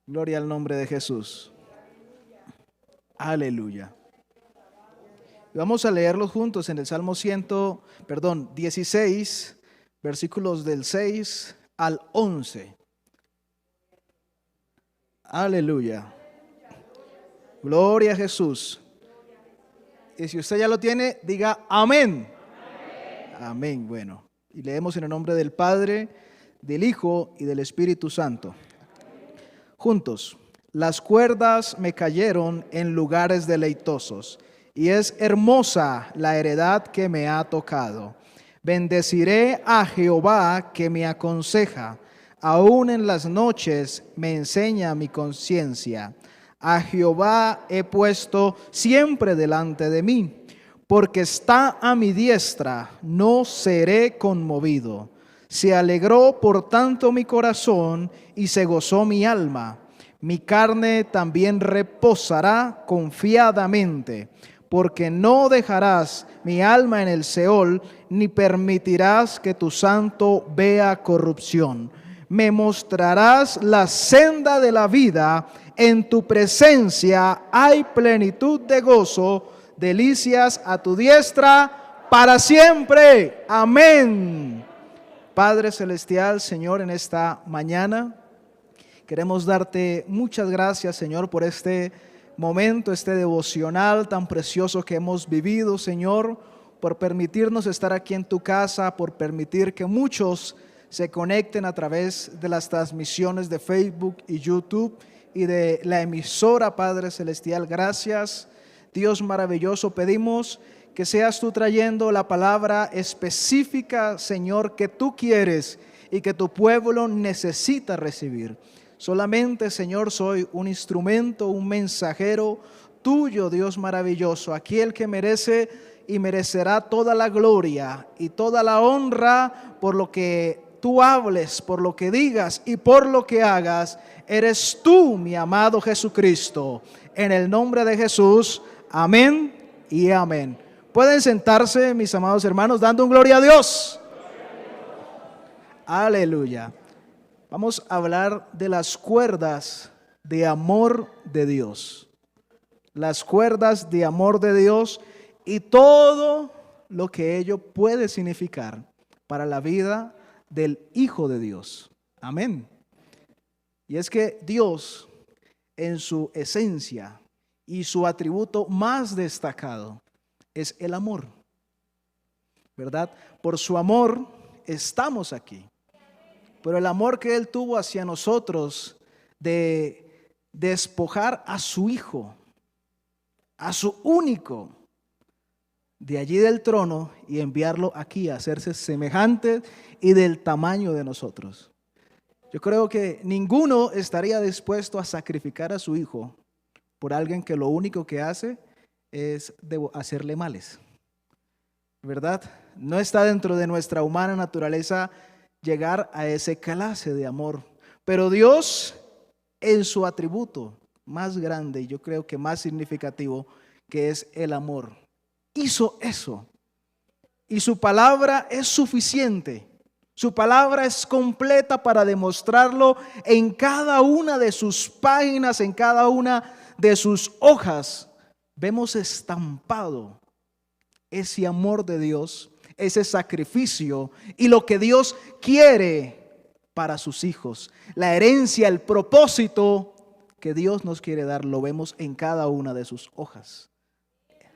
Gloria al nombre de Jesús. Aleluya. Vamos a leerlos juntos en el Salmo 16, versículos del 6 al 11. Aleluya. Gloria a Jesús. Y si usted ya lo tiene, diga amén. Amén. Bueno, y leemos en el nombre del Padre, del Hijo y del Espíritu Santo. Juntos. Las cuerdas me cayeron en lugares deleitosos, y es hermosa la heredad que me ha tocado. Bendeciré a Jehová que me aconseja, aún en las noches me enseña mi conciencia. A Jehová he puesto siempre delante de mí, porque está a mi diestra, no seré conmovido. Se alegró por tanto mi corazón y se gozó mi alma. Mi carne también reposará confiadamente, porque no dejarás mi alma en el Seol, ni permitirás que tu santo vea corrupción. Me mostrarás la senda de la vida, en tu presencia hay plenitud de gozo, delicias a tu diestra para siempre. Amén. Padre Celestial, Señor, en esta mañana queremos darte muchas gracias, Señor, por este momento, este devocional tan precioso que hemos vivido, Señor, por permitirnos estar aquí en tu casa, por permitir que muchos se conecten a través de las transmisiones de Facebook y YouTube y de la emisora, Padre Celestial. Gracias, Dios maravilloso. Pedimos que seas tú trayendo la palabra específica, Señor, que tú quieres y que tu pueblo necesita recibir. Solamente, Señor, soy un instrumento, un mensajero tuyo, Dios maravilloso, aquel que merece y merecerá toda la gloria y toda la honra por lo que tú hables, por lo que digas y por lo que hagas. Eres tú, mi amado Jesucristo. En el nombre de Jesús, amén y amén. Pueden sentarse, mis amados hermanos, dando un gloria a Dios. Aleluya. Vamos a hablar de las cuerdas de amor de Dios. Las cuerdas de amor de Dios y todo lo que ello puede significar para la vida del Hijo de Dios. Amén. Y es que Dios, en su esencia y su atributo más destacado, es el amor. ¿Verdad? Por su amor estamos aquí. Pero el amor que Él tuvo hacia nosotros de despojar a su Hijo, a su único, de allí del trono y enviarlo aquí a hacerse semejante y del tamaño de nosotros. Yo creo que ninguno estaría dispuesto a sacrificar a su Hijo por alguien que lo único que hace es hacerle males. ¿Verdad? No está dentro de nuestra humana naturaleza llegar a ese clase de amor. Pero Dios, en su atributo más grande y yo creo que más significativo, que es el amor, hizo eso. Y su palabra es suficiente. Su palabra es completa para demostrarlo en cada una de sus páginas, en cada una de sus hojas. Vemos estampado ese amor de Dios, ese sacrificio y lo que Dios quiere para sus hijos. La herencia, el propósito que Dios nos quiere dar, lo vemos en cada una de sus hojas,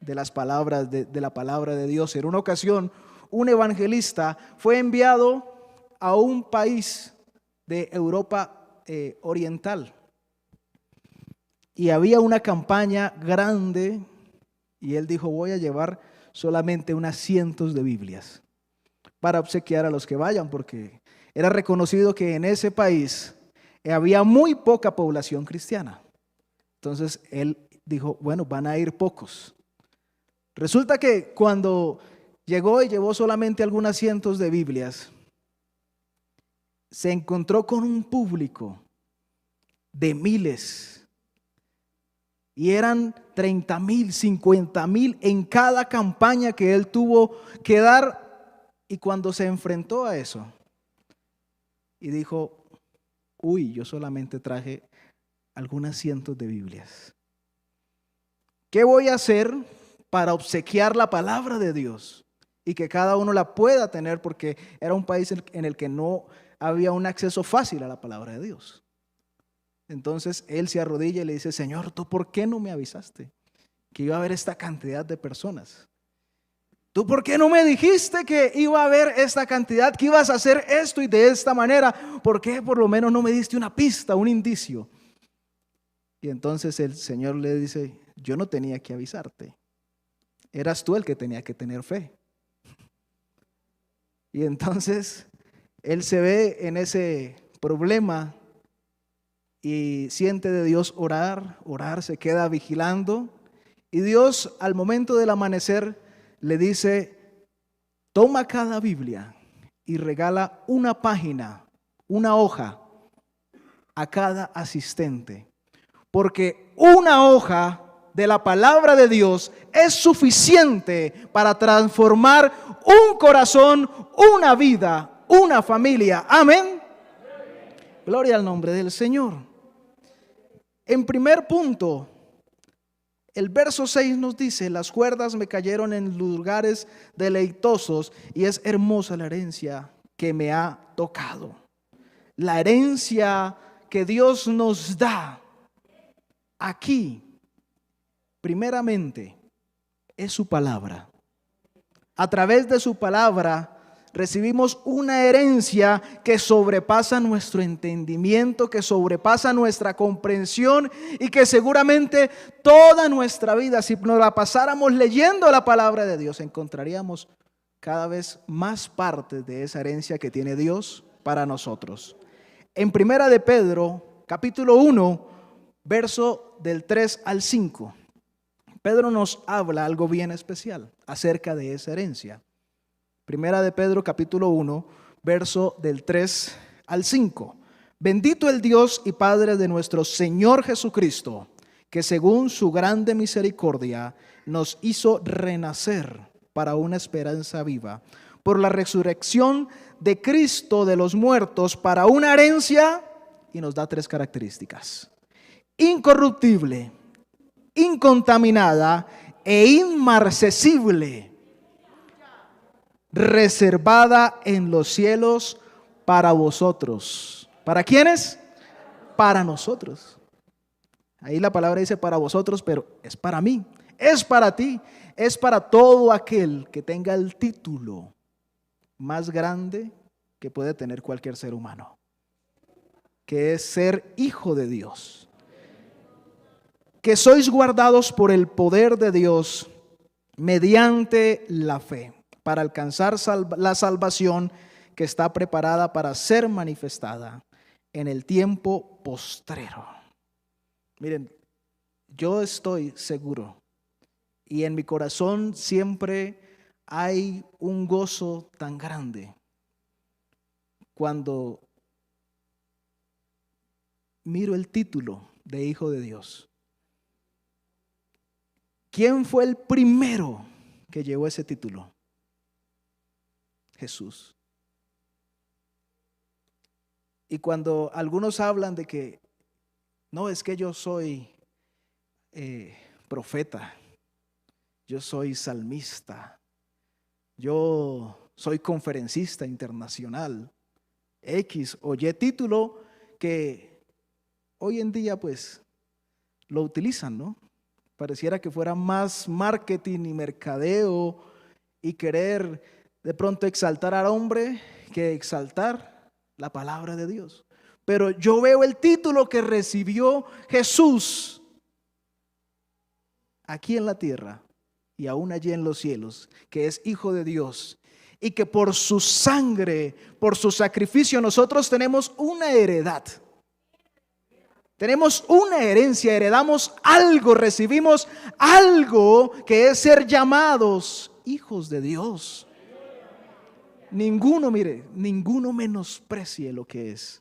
de las palabras de la palabra de Dios. En una ocasión, un evangelista fue enviado a un país de Europa oriental y había una campaña grande y él dijo: voy a llevar solamente unas cientos de Biblias para obsequiar a los que vayan, porque era reconocido que en ese país había muy poca población cristiana. Entonces él dijo: bueno, van a ir pocos. Resulta que cuando llegó y llevó solamente algunas cientos de Biblias, se encontró con un público de miles. Y eran 30,000, 50,000 en cada campaña que él tuvo que dar. Y cuando se enfrentó a eso y dijo: uy, yo solamente traje algunas cientos de Biblias. ¿Qué voy a hacer para obsequiar la palabra de Dios y que cada uno la pueda tener? Porque era un país en el que no había un acceso fácil a la palabra de Dios. Entonces él se arrodilla y le dice: Señor, ¿tú por qué no me avisaste que iba a haber esta cantidad de personas? ¿Tú por qué no me dijiste que iba a haber esta cantidad, que ibas a hacer esto y de esta manera? ¿Por qué por lo menos no me diste una pista, un indicio? Y entonces el Señor le dice: yo no tenía que avisarte. Eras tú el que tenía que tener fe. Y entonces él se ve en ese problema y siente de Dios orar, se queda vigilando. Y Dios, al momento del amanecer, le dice: toma cada Biblia y regala una página, una hoja a cada asistente. Porque una hoja de la palabra de Dios es suficiente para transformar un corazón, una vida, una familia. Amén. Gloria al nombre del Señor. En primer punto, el verso 6 nos dice: las cuerdas me cayeron en lugares deleitosos y es hermosa la herencia que me ha tocado. La herencia que Dios nos da aquí, primeramente, es su palabra. A través de su palabra recibimos una herencia que sobrepasa nuestro entendimiento, que sobrepasa nuestra comprensión y que seguramente toda nuestra vida, si nos la pasáramos leyendo la palabra de Dios, encontraríamos cada vez más parte de esa herencia que tiene Dios para nosotros. En Primera de Pedro, capítulo 1, verso del 3 al 5, Pedro nos habla algo bien especial acerca de esa herencia. Primera de Pedro, capítulo 1, verso del 3 al 5. Bendito el Dios y Padre de nuestro Señor Jesucristo, que según su grande misericordia nos hizo renacer para una esperanza viva, por la resurrección de Cristo de los muertos, para una herencia, y nos da 3 características: incorruptible, incontaminada e inmarcesible, reservada en los cielos para vosotros. ¿Para quiénes? Para nosotros. Ahí la palabra dice para vosotros, pero es para mí, es para ti, es para todo aquel que tenga el título más grande que puede tener cualquier ser humano, que es ser hijo de Dios. Que sois guardados por el poder de Dios mediante la fe, para alcanzar la salvación que está preparada para ser manifestada en el tiempo postrero. Miren, yo estoy seguro y en mi corazón siempre hay un gozo tan grande cuando miro el título de hijo de Dios. ¿Quién fue el primero que llevó ese título? Jesús. Y cuando algunos hablan de que no, es que yo soy profeta, yo soy salmista, yo soy conferencista internacional, X o Y título que hoy en día pues lo utilizan, ¿no? Pareciera que fuera más marketing y mercadeo y querer de pronto exaltar al hombre que exaltar la palabra de Dios. Pero yo veo el título que recibió Jesús aquí en la tierra y aún allí en los cielos, que es hijo de Dios y que por su sangre, por su sacrificio, nosotros tenemos una heredad. Tenemos una herencia, heredamos algo, recibimos algo que es ser llamados hijos de Dios. Ninguno menosprecie lo que es.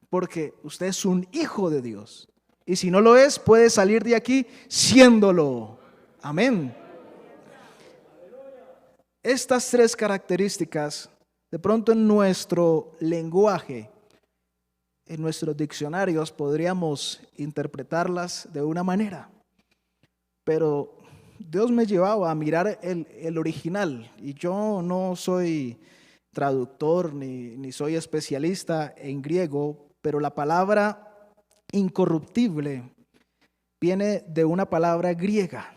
Porque usted es un hijo de Dios. Y si no lo es, puede salir de aquí siéndolo. Amén. Estas 3 características, de pronto en nuestro lenguaje, en nuestros diccionarios podríamos interpretarlas de una manera, pero Dios me llevaba a mirar el original, y yo no soy traductor ni soy especialista en griego, pero la palabra incorruptible viene de una palabra griega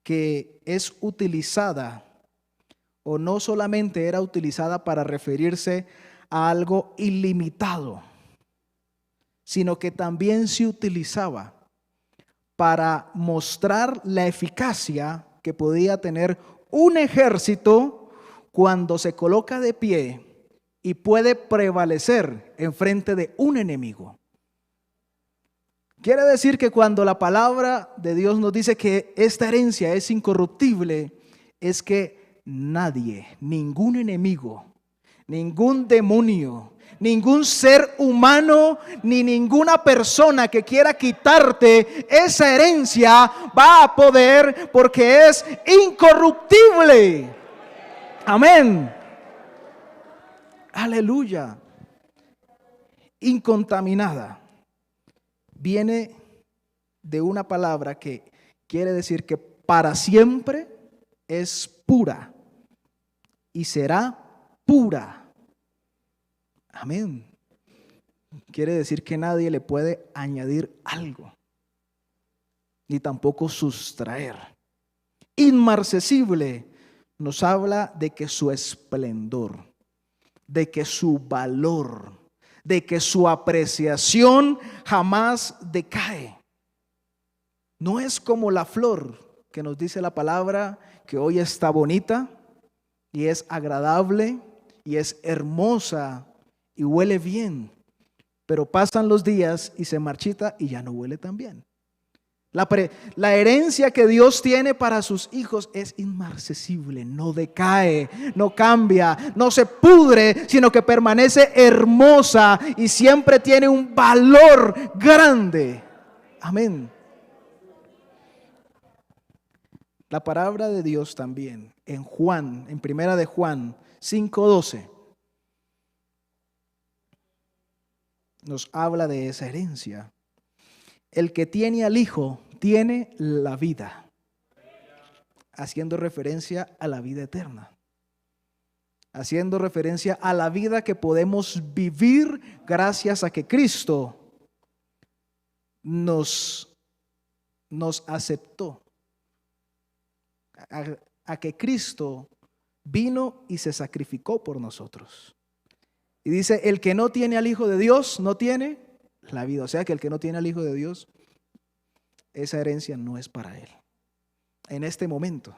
que es utilizada, o no solamente era utilizada para referirse a algo ilimitado, sino que también se utilizaba para mostrar la eficacia que podía tener un ejército cuando se coloca de pie y puede prevalecer en frente de un enemigo. Quiere decir que cuando la palabra de Dios nos dice que esta herencia es incorruptible, es que nadie, ningún enemigo, ningún demonio, ningún ser humano, ni ninguna persona que quiera quitarte esa herencia va a poder, porque es incorruptible. Amén. Aleluya. Incontaminada. Viene de una palabra que quiere decir que para siempre es pura y será pura. Amén. Quiere decir que nadie le puede añadir algo, ni tampoco sustraer. Inmarcesible nos habla de que su esplendor, de que su valor, de que su apreciación jamás decae. No es como la flor que nos dice la palabra que hoy está bonita y es agradable y es hermosa y huele bien, pero pasan los días y se marchita y ya no huele tan bien. La herencia que Dios tiene para sus hijos es inmarcesible, no decae, no cambia, no se pudre, sino que permanece hermosa y siempre tiene un valor grande. Amén. La palabra de Dios también en primera de Juan 5:12 nos habla de esa herencia. El que tiene al Hijo tiene la vida, haciendo referencia a la vida eterna, haciendo referencia a la vida que podemos vivir gracias a que Cristo nos aceptó, a que Cristo vino y se sacrificó por nosotros. Y dice, el que no tiene al Hijo de Dios no tiene la vida. O sea que el que no tiene al Hijo de Dios, esa herencia no es para él en este momento.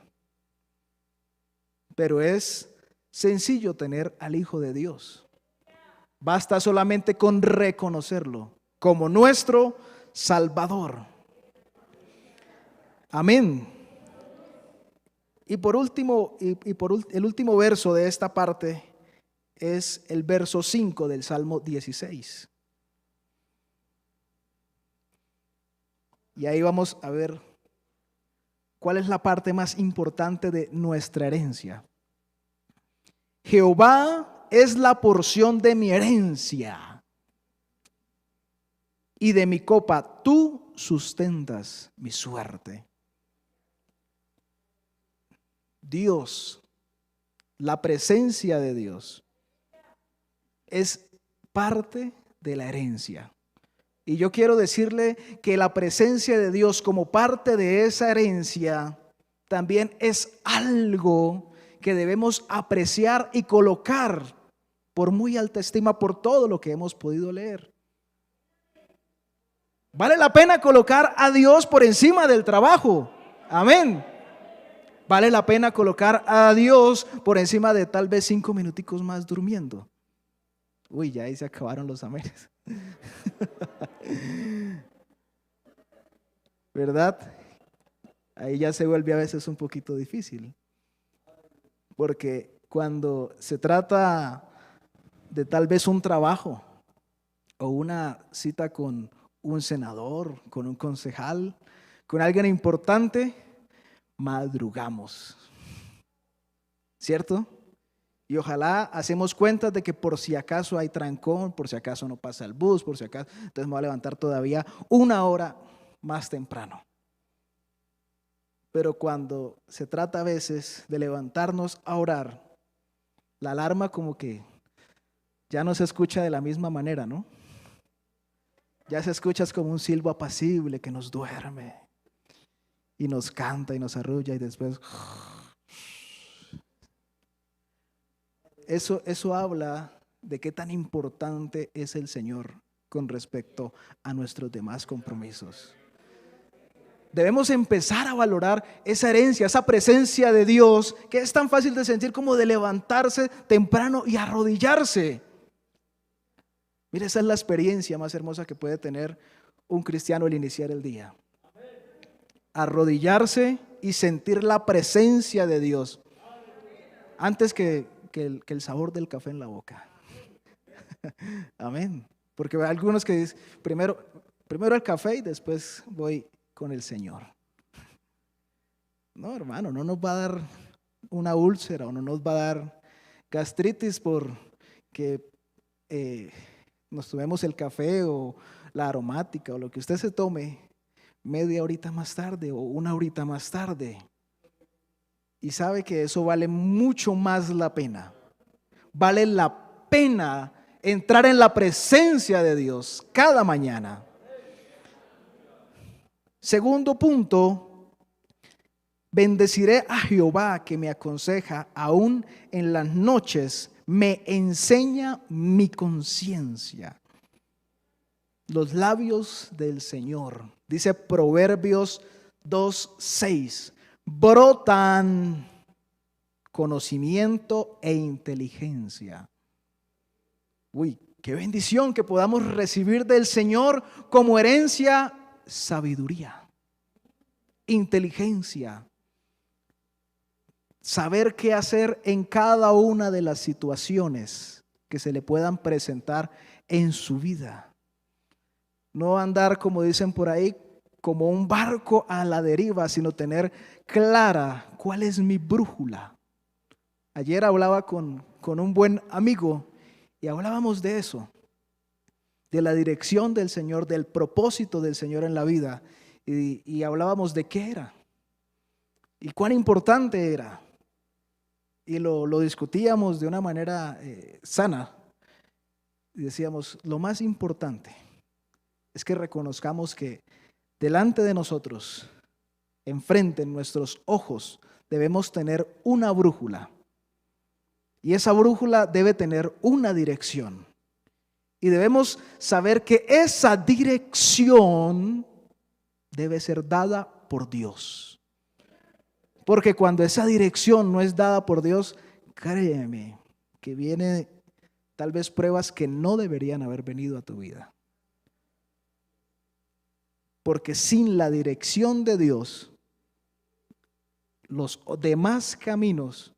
Pero es sencillo tener al Hijo de Dios. Basta solamente con reconocerlo como nuestro Salvador. Amén. Y por último, el último verso de esta parte es el verso 5 del Salmo 16. Y ahí vamos a ver cuál es la parte más importante de nuestra herencia. Jehová es la porción de mi herencia y de mi copa tú sustentas mi suerte. Dios, la presencia de Dios es parte de la herencia. Y yo quiero decirle que la presencia de Dios como parte de esa herencia también es algo que debemos apreciar y colocar por muy alta estima por todo lo que hemos podido leer. Vale la pena colocar a Dios por encima del trabajo. Amén. Vale la pena colocar a Dios por encima de tal vez 5 minuticos más durmiendo. Uy, ya ahí se acabaron los amenes. ¿Verdad? Ahí ya se vuelve a veces un poquito difícil. Porque cuando se trata de tal vez un trabajo o una cita con un senador, con un concejal, con alguien importante, madrugamos. ¿Cierto? Y ojalá hacemos cuentas de que por si acaso hay trancón, por si acaso no pasa el bus, por si acaso, entonces me voy a levantar todavía 1 hora más temprano. Pero cuando se trata a veces de levantarnos a orar, la alarma como que ya no se escucha de la misma manera, ¿no? Ya se escucha como un silbo apacible que nos duerme y nos canta y nos arrulla y después... Eso habla de qué tan importante es el Señor con respecto a nuestros demás compromisos. Debemos empezar a valorar esa herencia, esa presencia de Dios, que es tan fácil de sentir como de levantarse temprano y arrodillarse. Mira, esa es la experiencia más hermosa que puede tener un cristiano al iniciar el día. Arrodillarse y sentir la presencia de Dios antes que el sabor del café en la boca. Amén. Porque hay algunos que dicen, primero el café y después voy con el Señor. No, hermano, no nos va a dar una úlcera o no nos va a dar gastritis por que nos tomemos el café o la aromática o lo que usted se tome media horita más tarde o 1 horita más tarde. Y sabe que eso vale mucho más la pena. Vale la pena entrar en la presencia de Dios cada mañana. Segundo punto, bendeciré a Jehová que me aconseja, aún en las noches me enseña mi conciencia. Los labios del Señor, dice Proverbios 2:6, brotan conocimiento e inteligencia. Uy, qué bendición que podamos recibir del Señor como herencia sabiduría, inteligencia, saber qué hacer en cada una de las situaciones que se le puedan presentar en su vida. No andar, como dicen por ahí, como un barco a la deriva, sino tener clara cuál es mi brújula. Ayer hablaba con un buen amigo y hablábamos de eso, de la dirección del Señor, del propósito del Señor en la vida. Y hablábamos de qué era y cuán importante era. Y lo discutíamos de una manera sana. Y decíamos, lo más importante es que reconozcamos que delante de nosotros, enfrente, en nuestros ojos, debemos tener una brújula. Y esa brújula debe tener una dirección. Y debemos saber que esa dirección debe ser dada por Dios. Porque cuando esa dirección no es dada por Dios, créeme que vienen tal vez pruebas que no deberían haber venido a tu vida. Porque sin la dirección de Dios, los demás caminos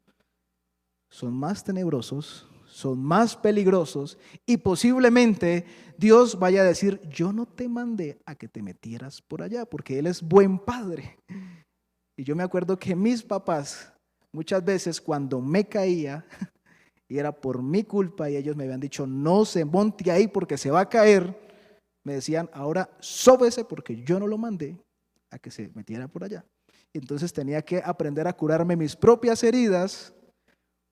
son más tenebrosos, son más peligrosos y posiblemente Dios vaya a decir, yo no te mandé a que te metieras por allá porque Él es buen padre. Y yo me acuerdo que mis papás muchas veces cuando me caía y era por mi culpa y ellos me habían dicho no se monte ahí porque se va a caer, me decían ahora sóbese porque yo no lo mandé a que se metiera por allá. Entonces tenía que aprender a curarme mis propias heridas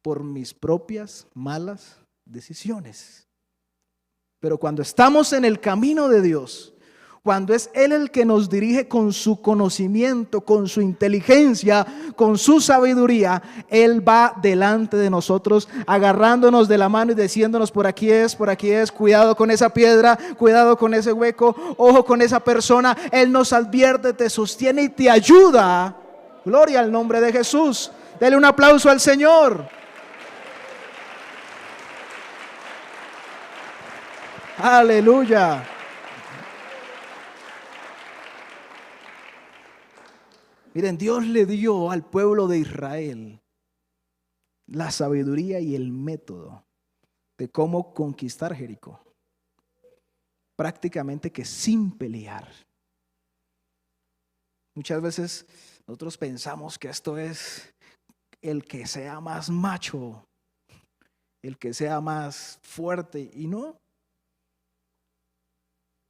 por mis propias malas decisiones. Pero cuando estamos en el camino de Dios, cuando es Él el que nos dirige con su conocimiento, con su inteligencia, con su sabiduría, Él va delante de nosotros, agarrándonos de la mano y diciéndonos por aquí es, cuidado con esa piedra, cuidado con ese hueco, ojo con esa persona. Él nos advierte, te sostiene y te ayuda. Gloria al nombre de Jesús. Dele un aplauso al Señor. Aleluya. Miren, Dios le dio al pueblo de Israel la sabiduría y el método de cómo conquistar Jericó. Prácticamente que sin pelear. Muchas veces nosotros pensamos que esto es el que sea más macho. el que sea más fuerte, y no.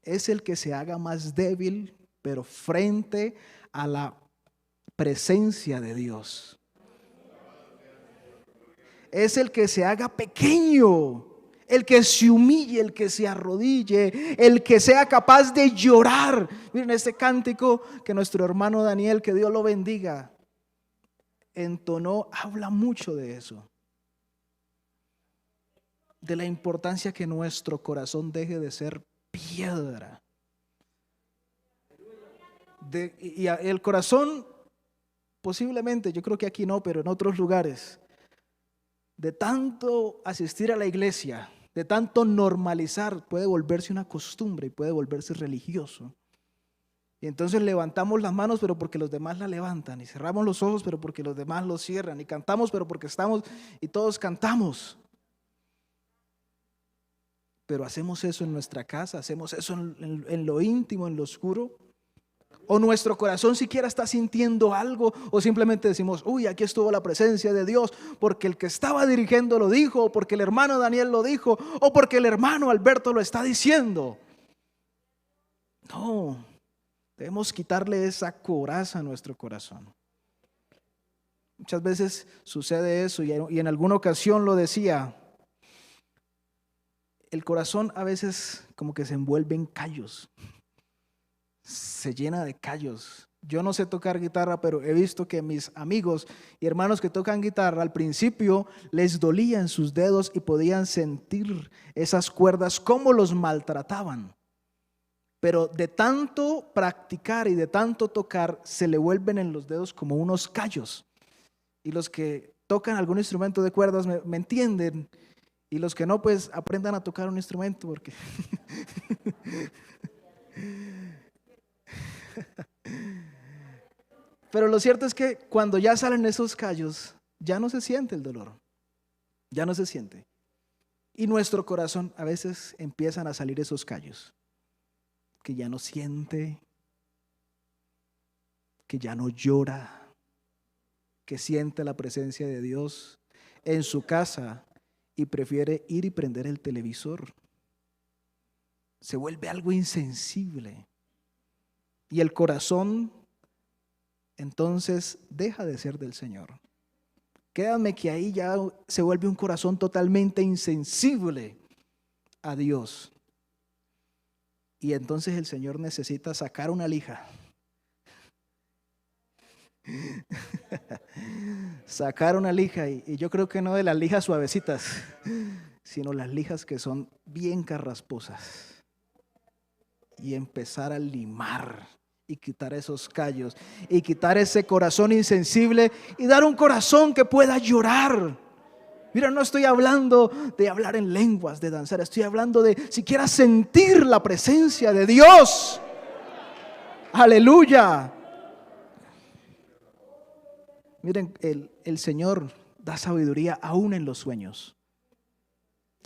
Es el que se haga más débil, pero frente a la presencia de Dios. Es el que se haga pequeño, el que se humille, el que se arrodille, el que sea capaz de llorar. Miren este cántico que nuestro hermano Daniel, que Dios lo bendiga, entonó, habla mucho de eso, de la importancia que nuestro corazón deje de ser piedra. Y el corazón, posiblemente, yo creo que aquí no, pero en otros lugares, de tanto asistir a la iglesia, de tanto normalizar, puede volverse una costumbre y puede volverse religioso. Y entonces levantamos las manos, pero porque los demás la levantan, y cerramos los ojos, pero porque los demás los cierran, y cantamos, pero porque estamos, y todos cantamos. Pero hacemos eso en nuestra casa, hacemos eso en lo íntimo, en lo oscuro. O nuestro corazón siquiera está sintiendo algo, o simplemente decimos, uy, aquí estuvo la presencia de Dios, porque el que estaba dirigiendo lo dijo, o porque el hermano Daniel lo dijo, o porque el hermano Alberto lo está diciendo. No, debemos quitarle esa coraza a nuestro corazón. Muchas veces sucede eso, y en alguna ocasión lo decía, el corazón a veces como que se envuelve en callos, se llena de callos. Yo no sé tocar guitarra, pero he visto que mis amigos y hermanos que tocan guitarra al principio les dolían sus dedos y podían sentir esas cuerdas cómo los maltrataban. Pero de tanto practicar y de tanto tocar se le vuelven en los dedos como unos callos. Y los que tocan algún instrumento de cuerdas me entienden. Y los que no, pues aprendan a tocar un instrumento porque... Pero lo cierto es que cuando ya salen esos callos, ya no se siente el dolor, ya no se siente. Y nuestro corazón a veces empiezan a salir esos callos, que ya no siente, que ya no llora, que siente la presencia de Dios en su casa y prefiere ir y prender el televisor. Se vuelve algo insensible. Y el corazón entonces deja de ser del Señor. Créanme que ahí ya se vuelve un corazón totalmente insensible a Dios. Y entonces el Señor necesita sacar una lija. Sacar una lija, y yo creo que no de las lijas suavecitas, sino las lijas que son bien carrasposas. Y empezar a limar y quitar esos callos y quitar ese corazón insensible y dar un corazón que pueda llorar. Mira, no estoy hablando de hablar en lenguas, de danzar, estoy hablando de siquiera sentir la presencia de Dios. Aleluya. Miren, el Señor da sabiduría aún en los sueños.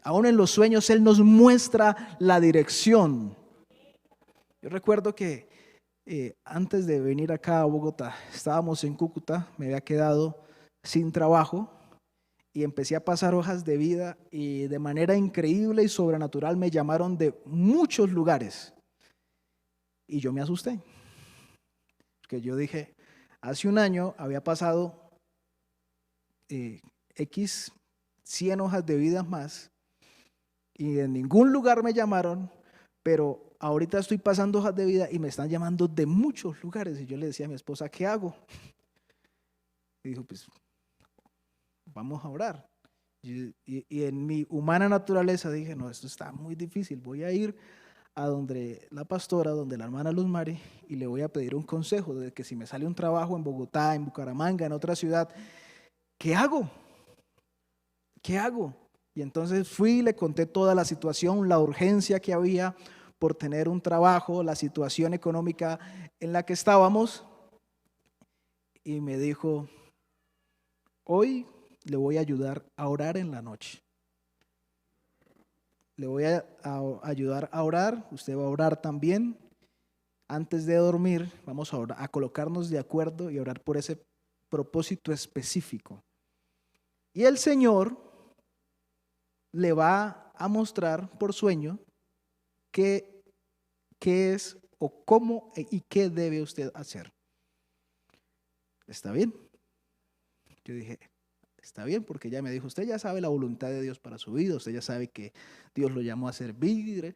Aún en los sueños Él nos muestra la dirección. Yo recuerdo que antes de venir acá a Bogotá, estábamos en Cúcuta, me había quedado sin trabajo y empecé a pasar hojas de vida y de manera increíble y sobrenatural me llamaron de muchos lugares. Y yo me asusté, porque yo dije, hace un año había pasado X 100 hojas de vida más y en ningún lugar me llamaron, pero ahorita estoy pasando hojas de vida y me están llamando de muchos lugares. Y yo le decía a mi esposa, ¿qué hago? Y dijo, pues vamos a orar. Y en mi humana naturaleza dije, no, esto está muy difícil. Voy a ir a donde la pastora, donde la hermana Luz Mari, y le voy a pedir un consejo de que si me sale un trabajo en Bogotá, en Bucaramanga, en otra ciudad, ¿qué hago? ¿Qué hago? Y entonces fui y le conté toda la situación, la urgencia que había por tener un trabajo, la situación económica en la que estábamos. Y me dijo, hoy le voy a ayudar a orar en la noche. Le voy a ayudar a orar, usted va a orar también. Antes de dormir vamos a colocarnos de acuerdo y orar por ese propósito específico. Y el Señor le va a mostrar por sueño qué es o cómo y qué debe usted hacer. ¿Está bien? Yo dije, está bien, porque ella me dijo, usted ya sabe la voluntad de Dios para su vida, usted ya sabe que Dios lo llamó a servir,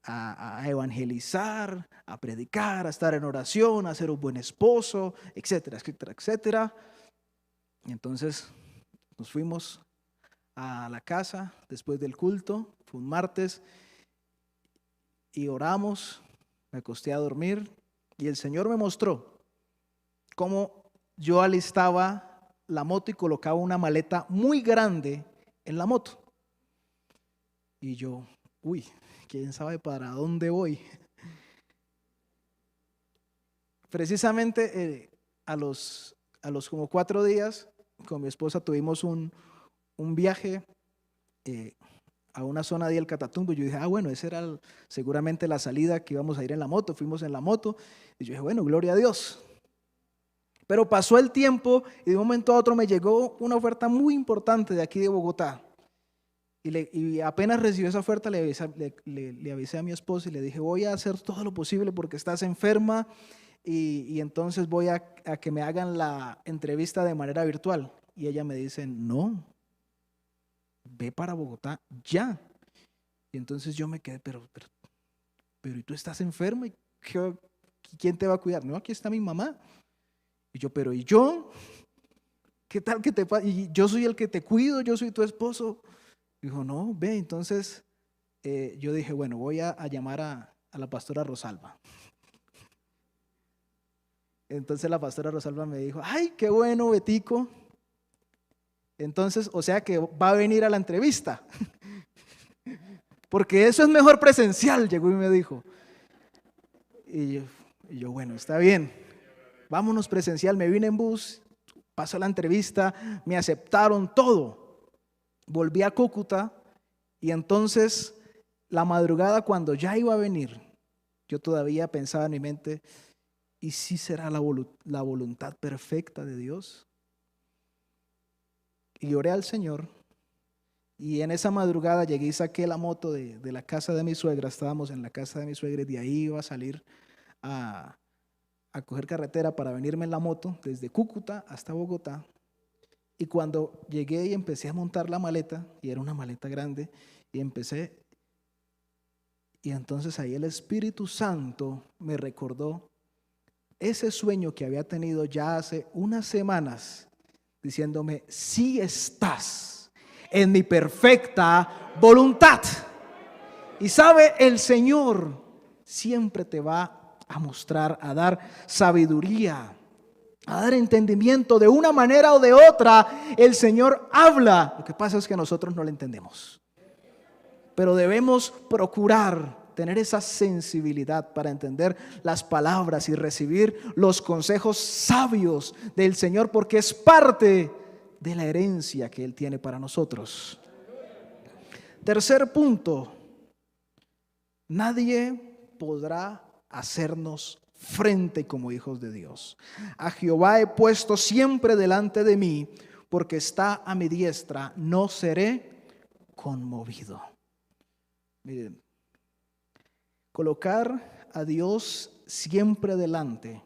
a evangelizar, a predicar, a estar en oración, a ser un buen esposo, etcétera, etcétera, etcétera. Y entonces nos fuimos a la casa después del culto, fue un martes, y oramos, me acosté a dormir, y el Señor me mostró cómo yo alistaba la moto y colocaba una maleta muy grande en la moto. Y yo, uy, ¿quién sabe para dónde voy? Precisamente a los como 4 días, con mi esposa tuvimos un viaje a una zona de El Catatumbo. Yo dije, bueno, esa era seguramente la salida que íbamos a ir en la moto. Fuimos en la moto y yo dije, bueno, gloria a Dios. Pero pasó el tiempo y de un momento a otro me llegó una oferta muy importante de aquí de Bogotá. Y apenas recibí esa oferta, le avisé a mi esposa y le dije, voy a hacer todo lo posible porque estás enferma y entonces voy a que me hagan la entrevista de manera virtual. Y ella me dice, no, ve para Bogotá ya. Y entonces yo me quedé, pero ¿y tú estás enferma? ¿Quién te va a cuidar? No, aquí está mi mamá. Y yo, pero ¿y yo? ¿Qué tal que te pasa? Y yo soy el que te cuido, yo soy tu esposo. Dijo, no, ve. Entonces yo dije, bueno, voy a llamar a la pastora Rosalba. Entonces la pastora Rosalba me dijo, ay, qué bueno, Betico. Entonces, o sea que va a venir a la entrevista. Porque eso es mejor presencial, llegó y me dijo. Y yo, bueno, está bien. Vámonos presencial. Me vine en bus, pasó la entrevista, me aceptaron todo. Volví a Cúcuta y entonces la madrugada cuando ya iba a venir, yo todavía pensaba en mi mente, ¿y si será la voluntad perfecta de Dios? Y oré al Señor y en esa madrugada llegué y saqué la moto de la casa de mi suegra. Estábamos en la casa de mi suegra y de ahí iba a salir a coger carretera para venirme en la moto desde Cúcuta hasta Bogotá. Y cuando llegué y empecé a montar la maleta, y era una maleta grande, y entonces ahí el Espíritu Santo me recordó ese sueño que había tenido ya hace unas semanas, diciéndome, sí estás en mi perfecta voluntad. Y sabe, el Señor siempre te va a mostrar, a dar sabiduría, a dar entendimiento de una manera o de otra. El Señor habla. Lo que pasa es que nosotros no lo entendemos. Pero debemos procurar tener esa sensibilidad para entender las palabras y recibir los consejos sabios del Señor, porque es parte de la herencia que Él tiene para nosotros. Tercer punto, nadie podrá hacernos frente como hijos de Dios. A Jehová he puesto siempre delante de mí, porque está a mi diestra, no seré conmovido. Miren, colocar a Dios siempre delante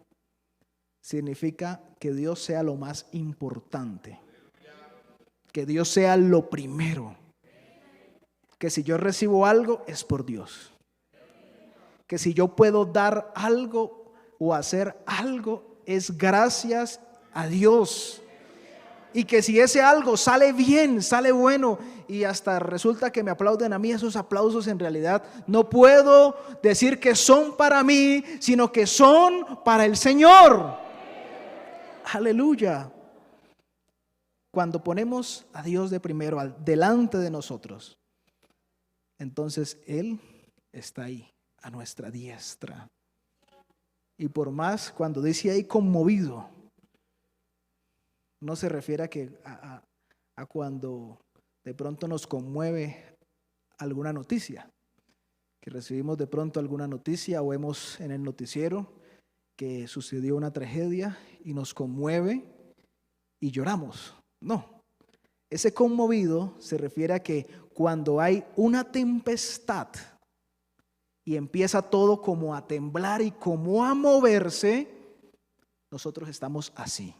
significa que Dios sea lo más importante, que Dios sea lo primero, que si yo recibo algo es por Dios, que si yo puedo dar algo o hacer algo es gracias a Dios. Y que si ese algo sale bien, sale bueno y hasta resulta que me aplauden a mí, esos aplausos en realidad no puedo decir que son para mí, sino que son para el Señor. Aleluya. Cuando ponemos a Dios de primero delante de nosotros, entonces Él está ahí a nuestra diestra. Y por más, cuando dice ahí conmovido, no se refiere a cuando de pronto nos conmueve alguna noticia, que recibimos de pronto alguna noticia o vemos en el noticiero que sucedió una tragedia y nos conmueve y lloramos. No, Ese conmovido se refiere a que cuando hay una tempestad y empieza todo como a temblar y como a moverse, nosotros estamos así,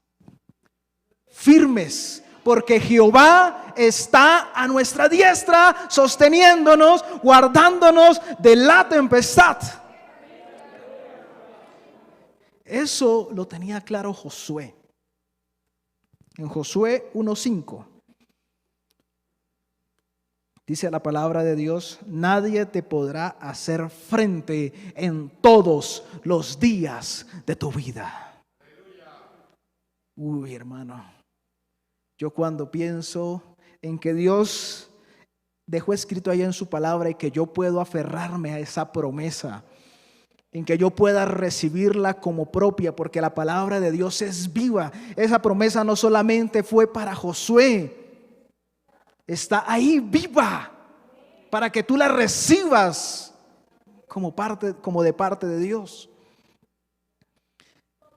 firmes, porque Jehová está a nuestra diestra, sosteniéndonos, guardándonos de la tempestad. Eso lo tenía claro Josué. En Josué 1:5 dice la palabra de Dios: nadie te podrá hacer frente en todos los días de tu vida. Uy, hermano, yo cuando pienso en que Dios dejó escrito ahí en su palabra y que yo puedo aferrarme a esa promesa, en que yo pueda recibirla como propia, porque la palabra de Dios es viva. Esa promesa no solamente fue para Josué, está ahí viva, para que tú la recibas como de parte de Dios.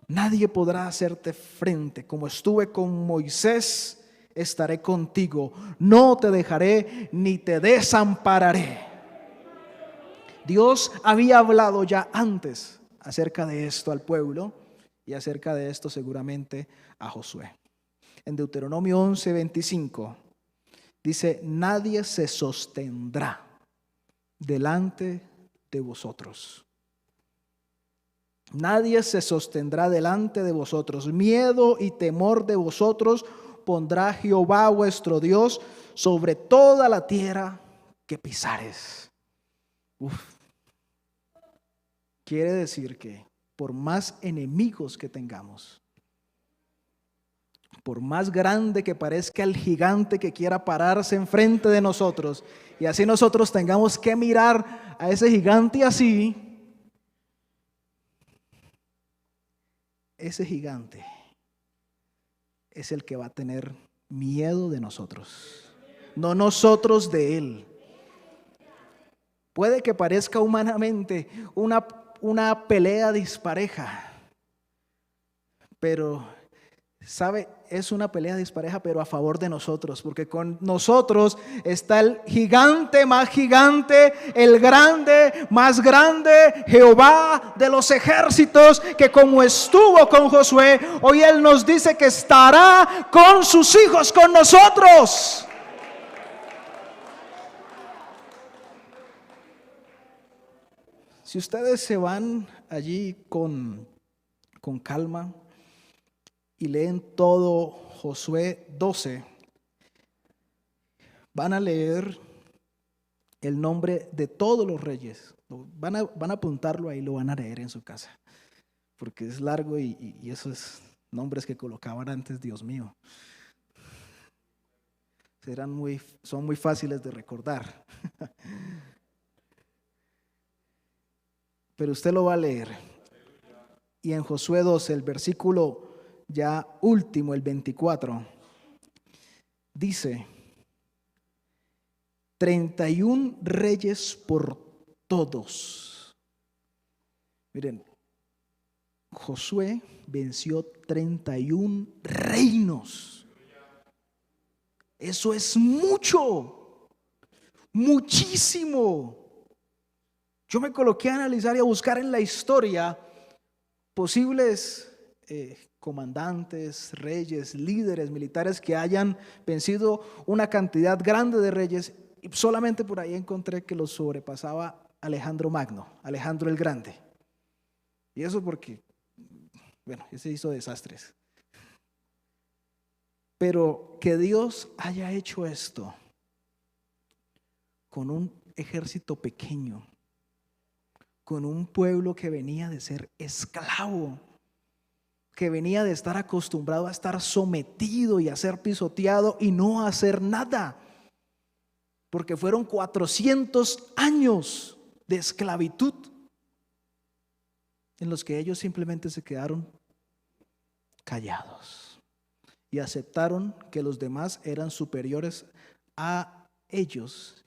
Nadie podrá hacerte frente. Como estuve con Moisés, estaré contigo. No te dejaré ni te desampararé. Dios había hablado ya antes acerca de esto al pueblo y acerca de esto seguramente a Josué. En Deuteronomio 11:25 dice: nadie se sostendrá delante de vosotros. Nadie se sostendrá delante de vosotros. Miedo y temor de vosotros pondrá Jehová vuestro Dios sobre toda la tierra que pisares. Quiere decir que por más enemigos que tengamos, por más grande que parezca el gigante que quiera pararse enfrente de nosotros, y así nosotros tengamos que mirar a ese gigante así, ese gigante es el que va a tener miedo de nosotros, no nosotros de él. Puede que parezca humanamente una pelea dispareja, pero ¿sabe? Es una pelea dispareja, pero a favor de nosotros, porque con nosotros está el gigante más gigante, el grande más grande, Jehová de los ejércitos, que como estuvo con Josué, hoy Él nos dice que estará con sus hijos, con nosotros. Si ustedes se van allí con calma y leen todo Josué 12, van a leer el nombre de todos los reyes. Van a apuntarlo ahí, lo van a leer en su casa, porque es largo y esos nombres que colocaban antes, Dios mío, son muy fáciles de recordar. Pero usted lo va a leer. Y en Josué 12, el versículo ya último, el 24, dice: 31 reyes por todos. Miren, Josué venció 31 reinos. Eso es mucho, muchísimo. Yo me coloqué a analizar y a buscar en la historia posibles comandantes, reyes, líderes militares que hayan vencido una cantidad grande de reyes, y solamente por ahí encontré que los sobrepasaba Alejandro Magno, Alejandro el Grande. Y eso porque, bueno, ese hizo desastres. Pero que Dios haya hecho esto con un ejército pequeño, con un pueblo que venía de ser esclavo, que venía de estar acostumbrado a estar sometido y a ser pisoteado y no a hacer nada, porque fueron 400 años de esclavitud en los que ellos simplemente se quedaron callados y aceptaron que los demás eran superiores a ellos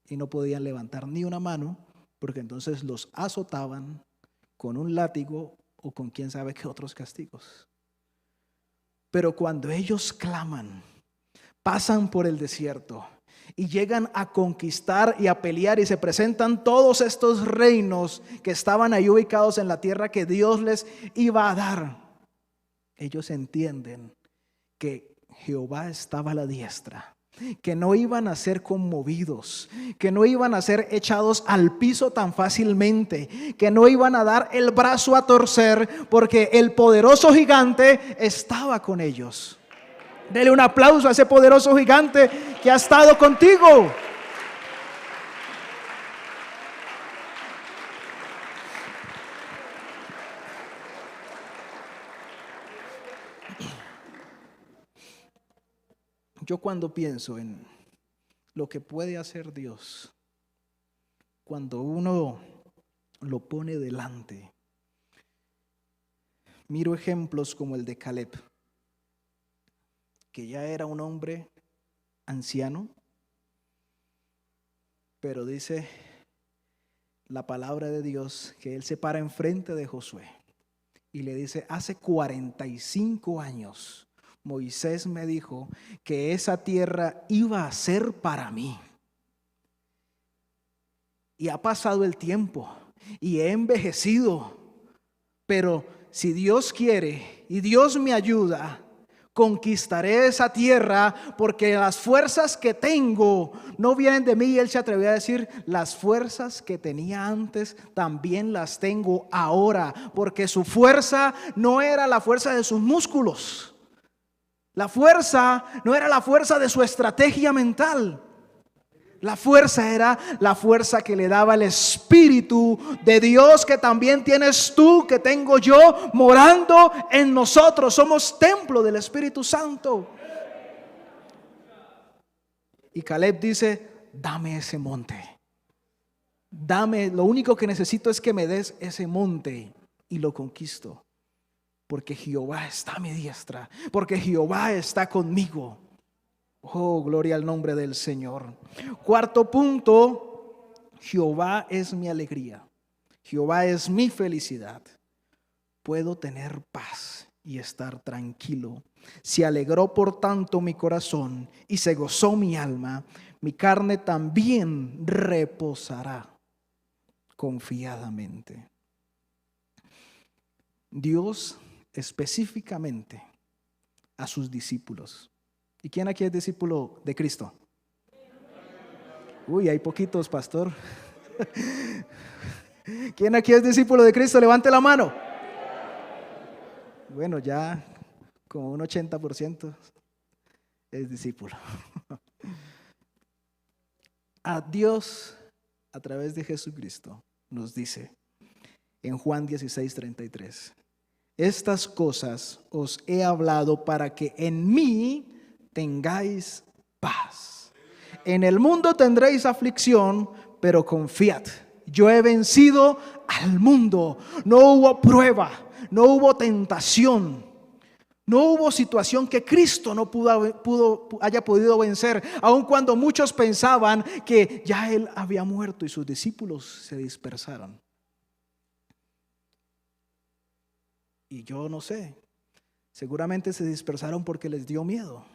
y no podían levantar ni una mano, porque entonces los azotaban con un látigo o con quién sabe qué otros castigos. Pero cuando ellos claman pasan por el desierto y llegan a conquistar y a pelear, y se presentan todos estos reinos que estaban ahí ubicados en la tierra que Dios les iba a dar, ellos entienden que Jehová estaba a la diestra, que no iban a ser conmovidos, que no iban a ser echados al piso tan fácilmente, que no iban a dar el brazo a torcer, porque el poderoso gigante estaba con ellos. Dele un aplauso a ese poderoso gigante que ha estado contigo. Yo cuando pienso en lo que puede hacer Dios, cuando uno lo pone delante, miro ejemplos como el de Caleb, que ya era un hombre anciano, pero dice la palabra de Dios que él se para enfrente de Josué y le dice: hace 45 años Moisés me dijo que esa tierra iba a ser para mí. Y ha pasado el tiempo y he envejecido, pero si Dios quiere y Dios me ayuda, conquistaré esa tierra, porque las fuerzas que tengo no vienen de mí. Y él se atrevió a decir: las fuerzas que tenía antes también las tengo ahora, porque su fuerza no era la fuerza de sus músculos. La fuerza no era la fuerza de su estrategia mental. La fuerza era la fuerza que le daba el Espíritu de Dios, que también tienes tú, que tengo yo, morando en nosotros. Somos templo del Espíritu Santo. Y Caleb dice: dame ese monte. Dame, lo único que necesito es que me des ese monte y lo conquisto. Porque Jehová está a mi diestra, porque Jehová está conmigo. Oh, gloria al nombre del Señor. Cuarto punto: Jehová es mi alegría. Jehová es mi felicidad. Puedo tener paz y estar tranquilo. Se alegró por tanto mi corazón y se gozó mi alma. Mi carne también reposará confiadamente. Dios específicamente a sus discípulos. ¿Y quién aquí es discípulo de Cristo? Uy, hay poquitos, pastor. ¿Quién aquí es discípulo de Cristo? Levante la mano. Bueno, ya como un 80% es discípulo. A Dios, a través de Jesucristo, nos dice en Juan 16:33: estas cosas os he hablado para que en mí tengáis paz. En el mundo tendréis aflicción, pero confiad, yo he vencido al mundo. No hubo prueba, no hubo tentación, no hubo situación que Cristo no haya podido vencer, aun cuando muchos pensaban que ya Él había muerto y sus discípulos se dispersaron. Y yo no sé, seguramente se dispersaron porque les dio miedo,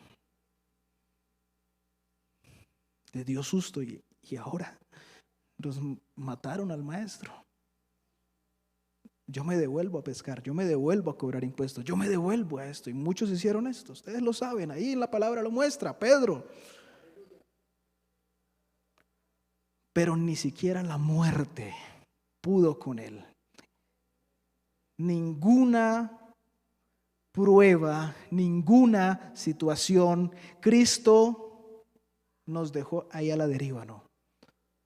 les dio susto, y ahora los mataron al maestro. Yo me devuelvo a pescar, yo me devuelvo a cobrar impuestos, yo me devuelvo a esto. Y muchos hicieron esto, ustedes lo saben, ahí en la palabra lo muestra, Pedro. Pero ni siquiera la muerte pudo con él. Ninguna prueba, ninguna situación, Cristo nos dejó ahí a la deriva, no.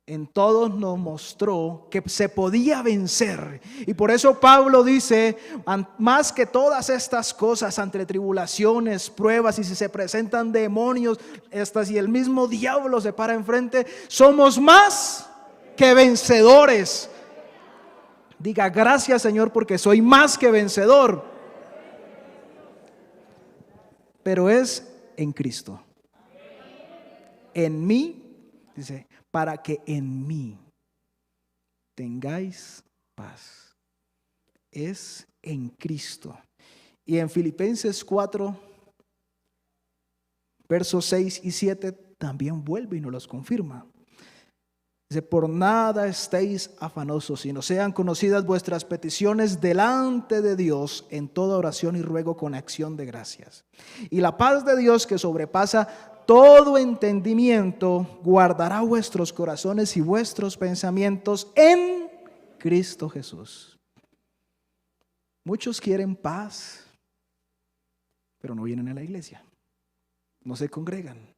En todos nos mostró que se podía vencer. Y por eso Pablo dice: más que todas estas cosas, ante tribulaciones, pruebas, y si se presentan demonios, estas y el mismo diablo se para enfrente, somos más que vencedores. Diga: gracias, Señor, porque soy más que vencedor. Pero es en Cristo. En mí, dice, para que en mí tengáis paz. Es en Cristo. Y en Filipenses 4, Versos 6 y 7 también vuelve y nos los confirma. Dice, por nada estéis afanosos, sino sean conocidas vuestras peticiones delante de Dios en toda oración y ruego con acción de gracias. Y la paz de Dios, que sobrepasa todo entendimiento, guardará vuestros corazones y vuestros pensamientos en Cristo Jesús. Muchos quieren paz, pero no vienen a la iglesia, no se congregan.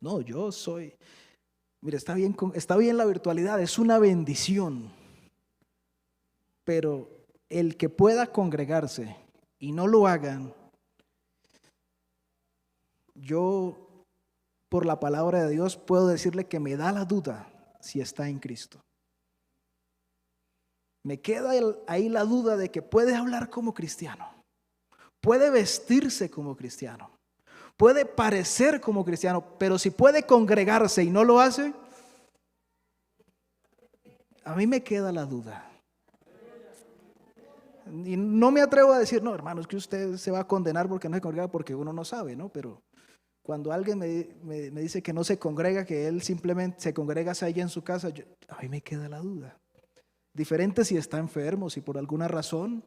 No, yo soy... Mira, está bien la virtualidad, es una bendición. Pero el que pueda congregarse y no lo hagan, yo por la palabra de Dios puedo decirle que me da la duda si está en Cristo. Me queda ahí la duda de que puede hablar como cristiano, puede vestirse como cristiano, puede parecer como cristiano, pero si puede congregarse y no lo hace, a mí me queda la duda. Y no me atrevo a decir, no, hermano, es que usted se va a condenar porque no se congrega, porque uno no sabe, ¿no? Pero cuando alguien me dice que no se congrega, que él simplemente se congrega allá en su casa, a mí me queda la duda. Diferente si está enfermo, si por alguna razón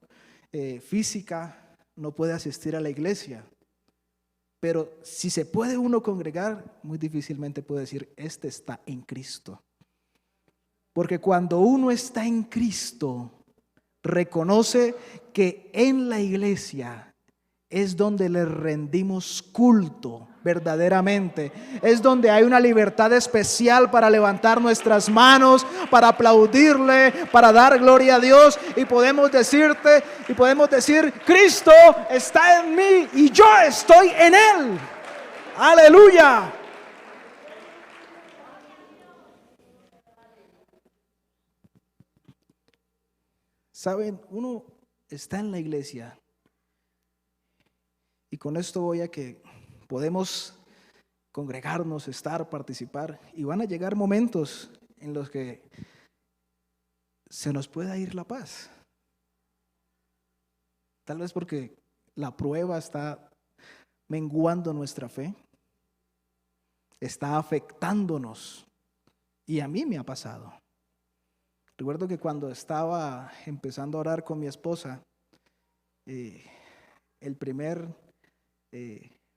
física no puede asistir a la iglesia. Pero si se puede uno congregar, muy difícilmente puede decir, este está en Cristo. Porque cuando uno está en Cristo, reconoce que en la iglesia es donde le rendimos culto verdaderamente. Es donde hay una libertad especial para levantar nuestras manos, para aplaudirle, para dar gloria a Dios. Y podemos decir, Cristo está en mí y yo estoy en Él. Aleluya. Saben, uno está en la iglesia y con esto voy a que podemos congregarnos, estar, participar, y van a llegar momentos en los que se nos pueda ir la paz. Tal vez porque la prueba está menguando nuestra fe, está afectándonos, y a mí me ha pasado. Recuerdo que cuando estaba empezando a orar con mi esposa, el primer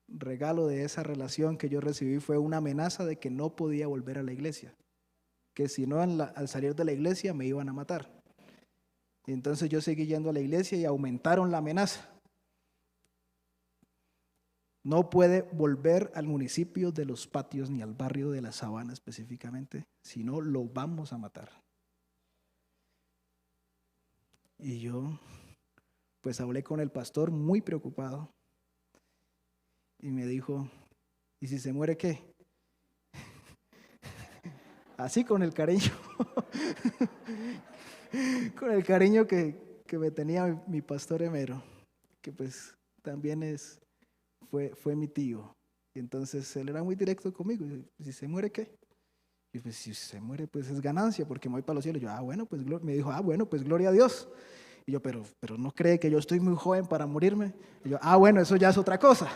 regalo de esa relación que yo recibí fue una amenaza de que no podía volver a la iglesia, que si no al salir de la iglesia me iban a matar. Y entonces yo seguí yendo a la iglesia y aumentaron la amenaza. No puede volver al municipio de Los Patios ni al barrio de La Sabana específicamente, si no lo vamos a matar. Y yo pues hablé con el pastor muy preocupado y me dijo, ¿y si se muere qué? Así con el cariño, con el cariño que me tenía mi pastor Emero, que pues también fue mi tío. Y entonces él era muy directo conmigo. ¿Y si se muere qué? Y pues si se muere pues es ganancia porque me voy para los cielos. Y yo, bueno, pues me dijo, bueno, pues gloria a Dios. Y yo, pero no cree que yo estoy muy joven para morirme. Y yo, bueno, eso ya es otra cosa.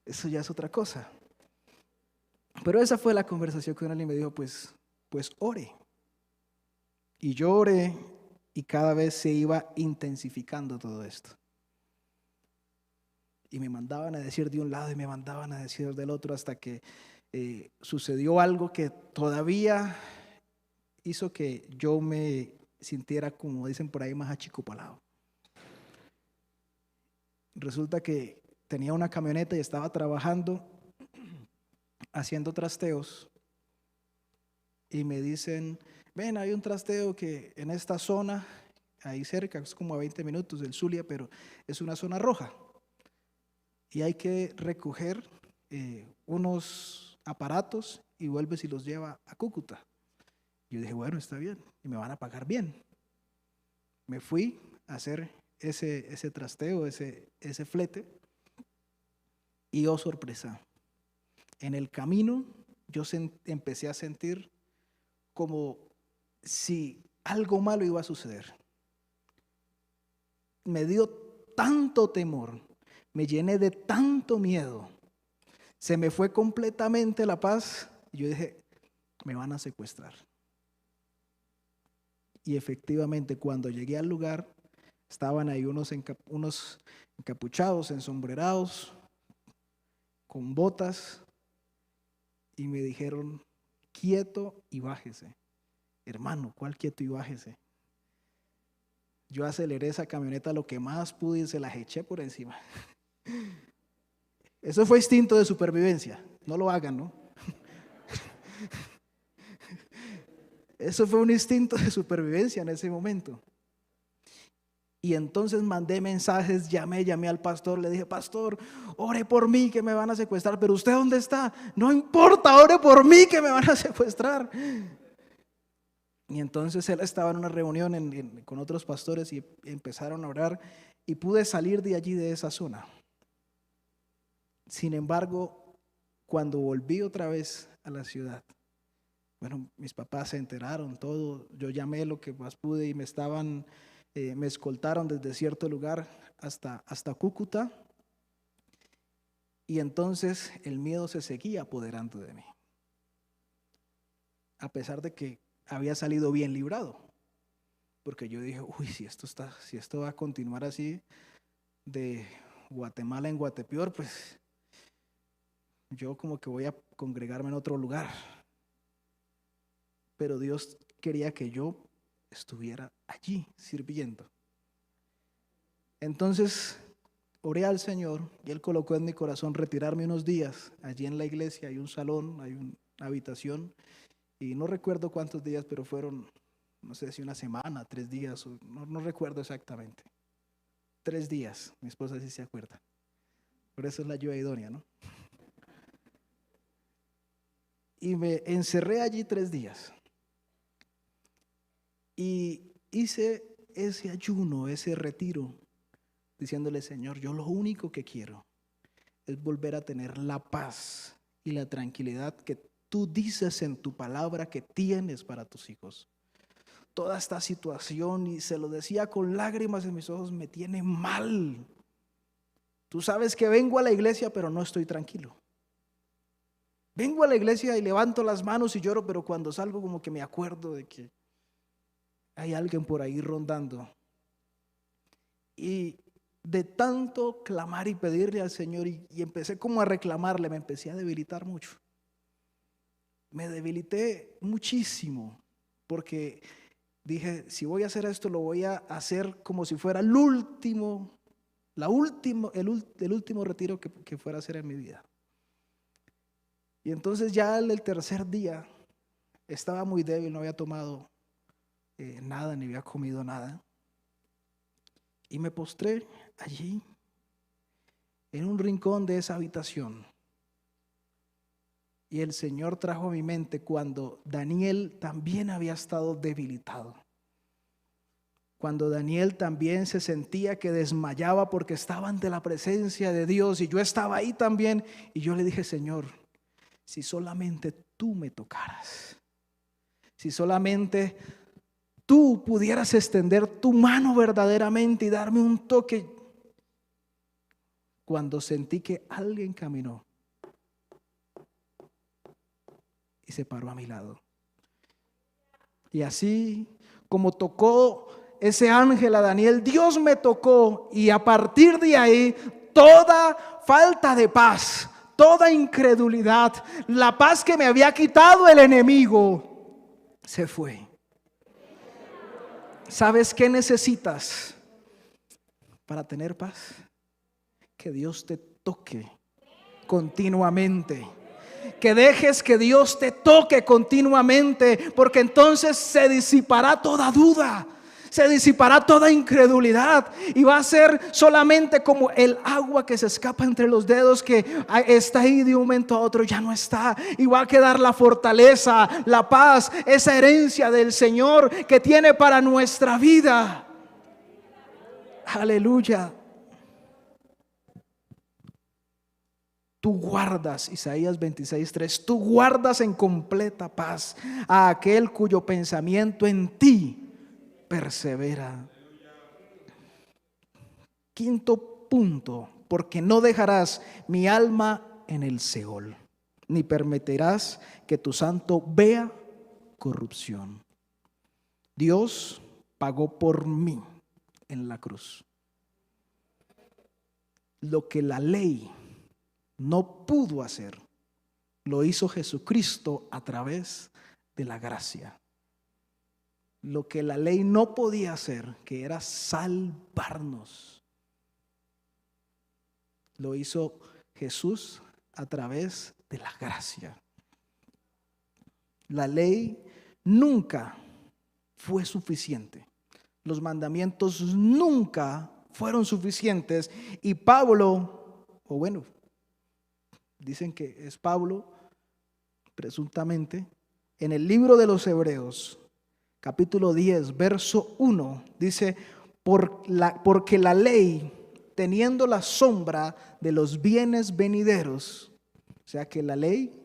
Eso ya es otra cosa. Pero esa fue la conversación con él y me dijo, pues ore. Y yo oré y cada vez se iba intensificando todo esto. Y me mandaban a decir de un lado y me mandaban a decir del otro hasta que sucedió algo que todavía hizo que yo me sintiera, como dicen por ahí, más achicopalado. Resulta que tenía una camioneta y estaba trabajando, haciendo trasteos, y me dicen, ven, hay un trasteo que en esta zona, ahí cerca, es como a 20 minutos del Zulia, pero es una zona roja, y hay que recoger unos aparatos y vuelves y los lleva a Cúcuta. Yo dije, bueno, está bien, y me van a pagar bien. Me fui a hacer ese trasteo, ese flete, y oh sorpresa, en el camino yo empecé a sentir como si algo malo iba a suceder. Me dio tanto temor, me llené de tanto miedo, se me fue completamente la paz y yo dije, me van a secuestrar. Y efectivamente, cuando llegué al lugar, estaban ahí unos encapuchados, ensombrerados, con botas, y me dijeron, quieto y bájese. Hermano, ¿cuál quieto y bájese? Yo aceleré esa camioneta lo que más pude y se las eché por encima. Eso fue instinto de supervivencia. No lo hagan, ¿no? Eso fue un instinto de supervivencia en ese momento. Y entonces mandé mensajes, llamé al pastor, le dije, pastor, ore por mí que me van a secuestrar, pero ¿usted dónde está? No importa, ore por mí que me van a secuestrar. Y entonces él estaba en una reunión con otros pastores y empezaron a orar y pude salir de allí, de esa zona. Sin embargo, cuando volví otra vez a la ciudad, bueno, mis papás se enteraron todo, yo llamé lo que más pude y me escoltaron desde cierto lugar hasta Cúcuta, y entonces el miedo se seguía apoderando de mí, a pesar de que había salido bien librado, porque yo dije, uy, si esto va a continuar así, de Guatemala en Guatepeor, pues yo como que voy a congregarme en otro lugar. Pero Dios quería que yo estuviera allí sirviendo. Entonces oré al Señor y Él colocó en mi corazón retirarme unos días. Allí en la iglesia hay un salón, hay una habitación, y no recuerdo cuántos días, pero fueron, no sé si una semana, 3 días, no recuerdo exactamente. 3 días, mi esposa sí se acuerda. Por eso es la ayuda idónea, ¿no? Y me encerré allí 3 días. Y hice ese ayuno, ese retiro, diciéndole, Señor, yo lo único que quiero es volver a tener la paz y la tranquilidad que tú dices en tu palabra que tienes para tus hijos. Toda esta situación, y se lo decía con lágrimas en mis ojos, me tiene mal. Tú sabes que vengo a la iglesia, pero no estoy tranquilo. Vengo a la iglesia y levanto las manos y lloro, pero cuando salgo como que me acuerdo de que hay alguien por ahí rondando. Y de tanto clamar y pedirle al Señor, y empecé como a reclamarle, me empecé a debilitar mucho. Me debilité muchísimo, porque dije, si voy a hacer esto, lo voy a hacer como si fuera el último retiro que fuera a hacer en mi vida. Y entonces ya el tercer día estaba muy débil, no había tomado nada, ni había comido nada. Y me postré allí, en un rincón de esa habitación. Y el Señor trajo a mi mente cuando Daniel también había estado debilitado. Cuando Daniel también se sentía que desmayaba porque estaba ante la presencia de Dios. Y yo estaba ahí también. Y yo le dije, Señor, si solamente tú me tocaras, si solamente tú pudieras extender tu mano verdaderamente y darme un toque. Cuando sentí que alguien caminó y se paró a mi lado. Y así como tocó ese ángel a Daniel, Dios me tocó, y a partir de ahí toda falta de paz, toda incredulidad, la paz que me había quitado el enemigo, se fue. ¿Sabes qué necesitas para tener paz? Que Dios te toque continuamente. Que dejes que Dios te toque continuamente, porque entonces se disipará toda duda, se disipará toda incredulidad, y va a ser solamente como el agua que se escapa entre los dedos, que está ahí de un momento a otro, ya no está, y va a quedar la fortaleza, la paz, esa herencia del Señor que tiene para nuestra vida. Aleluya. Tú guardas, Isaías 26:3, tú guardas en completa paz a aquel cuyo pensamiento en ti persevera. Quinto punto, porque no dejarás mi alma en el Seol, ni permitirás que tu santo vea corrupción. Dios pagó por mí en la cruz lo que la ley no pudo hacer, lo hizo Jesucristo a través de la gracia. Lo que la ley no podía hacer, que era salvarnos, lo hizo Jesús a través de la gracia. La ley nunca fue suficiente. Los mandamientos nunca fueron suficientes. Y Pablo, o bueno, dicen que es Pablo, presuntamente, en el libro de los Hebreos, capítulo 10, verso 1, dice, porque la ley, teniendo la sombra de los bienes venideros, o sea que la ley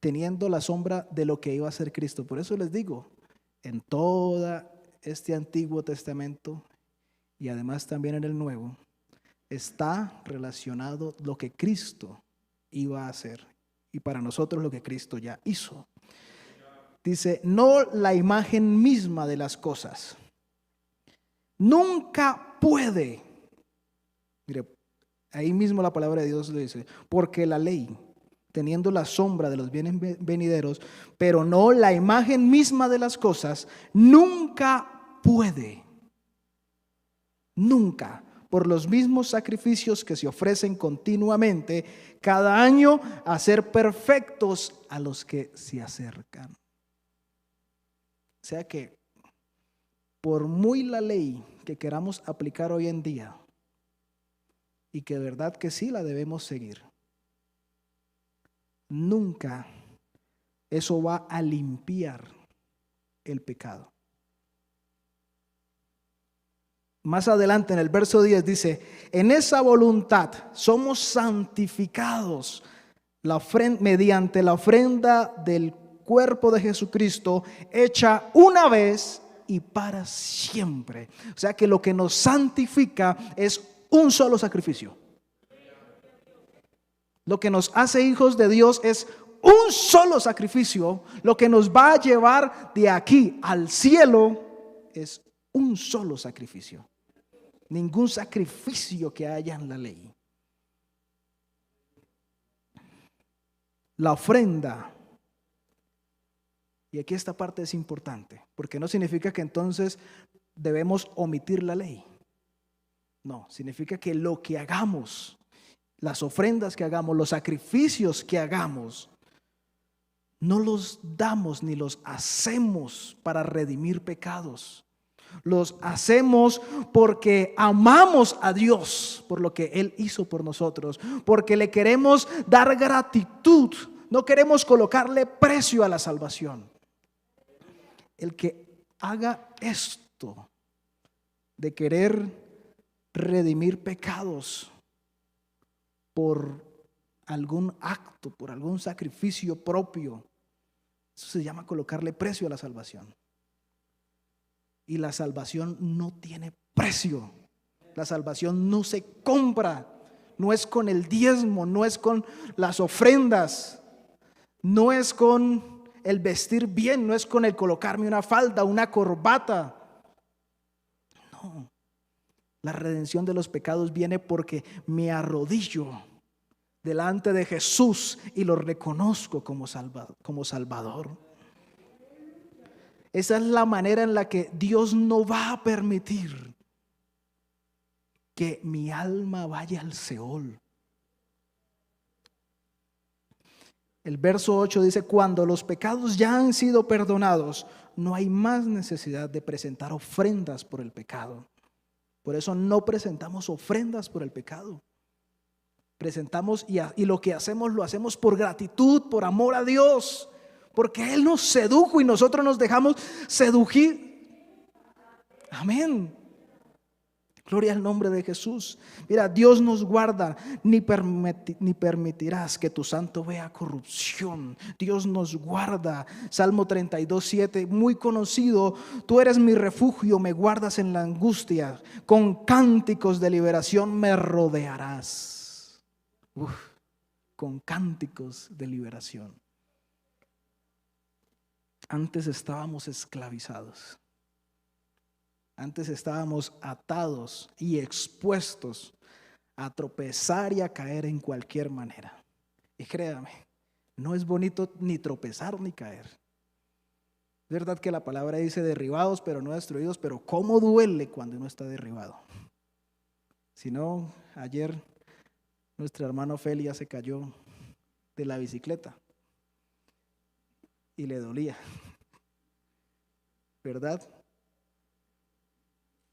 teniendo la sombra de lo que iba a ser Cristo. Por eso les digo, en todo este Antiguo Testamento y además también en el Nuevo, está relacionado lo que Cristo iba a hacer y para nosotros lo que Cristo ya hizo. Dice, no la imagen misma de las cosas. Nunca puede. Mire, ahí mismo la palabra de Dios le dice, porque la ley, teniendo la sombra de los bienes venideros, pero no la imagen misma de las cosas, nunca puede. Nunca, por los mismos sacrificios que se ofrecen continuamente cada año, hacer perfectos a los que se acercan. O sea que, por muy la ley que queramos aplicar hoy en día, y que de verdad que sí la debemos seguir, nunca eso va a limpiar el pecado. Más adelante en el verso 10 dice, en esa voluntad somos santificados mediante la ofrenda del cuerpo de Jesucristo, hecha una vez y para siempre. O sea que lo que nos santifica es un solo sacrificio. Lo que nos hace hijos de Dios es un solo sacrificio. Lo que nos va a llevar de aquí al cielo es un solo sacrificio. Ningún sacrificio que haya en la ley. La ofrenda. Y aquí esta parte es importante, porque no significa que entonces debemos omitir la ley. No, significa que lo que hagamos, las ofrendas que hagamos, los sacrificios que hagamos, no los damos ni los hacemos para redimir pecados. Los hacemos porque amamos a Dios por lo que Él hizo por nosotros, porque le queremos dar gratitud, no queremos colocarle precio a la salvación. El que haga esto de querer redimir pecados por algún acto, por algún sacrificio propio, eso se llama colocarle precio a la salvación. Y la salvación no tiene precio. La salvación no se compra. No es con el diezmo, no es con las ofrendas, no es con el vestir bien, no es con el colocarme una falda, una corbata. No. La redención de los pecados viene porque me arrodillo delante de Jesús y lo reconozco como Salvador. Esa es la manera en la que Dios no va a permitir que mi alma vaya al Seol. El verso 8 dice, cuando los pecados ya han sido perdonados, no hay más necesidad de presentar ofrendas por el pecado. Por eso no presentamos ofrendas por el pecado. Presentamos y lo que hacemos lo hacemos por gratitud, por amor a Dios, porque Él nos sedujo y nosotros nos dejamos seducir. Amén. Gloria al nombre de Jesús. Mira, Dios nos guarda, ni permitirás que tu santo vea corrupción. Dios nos guarda. Salmo 32:7, muy conocido. Tú eres mi refugio, me guardas en la angustia. Con cánticos de liberación me rodearás. Con cánticos de liberación. Antes estábamos esclavizados. Antes estábamos atados y expuestos a tropezar y a caer en cualquier manera. Y créame, no es bonito ni tropezar ni caer. Es verdad que la palabra dice derribados pero no destruidos, pero cómo duele cuando uno está derribado. Si no, ayer nuestra hermana Ofelia se cayó de la bicicleta y le dolía, ¿verdad?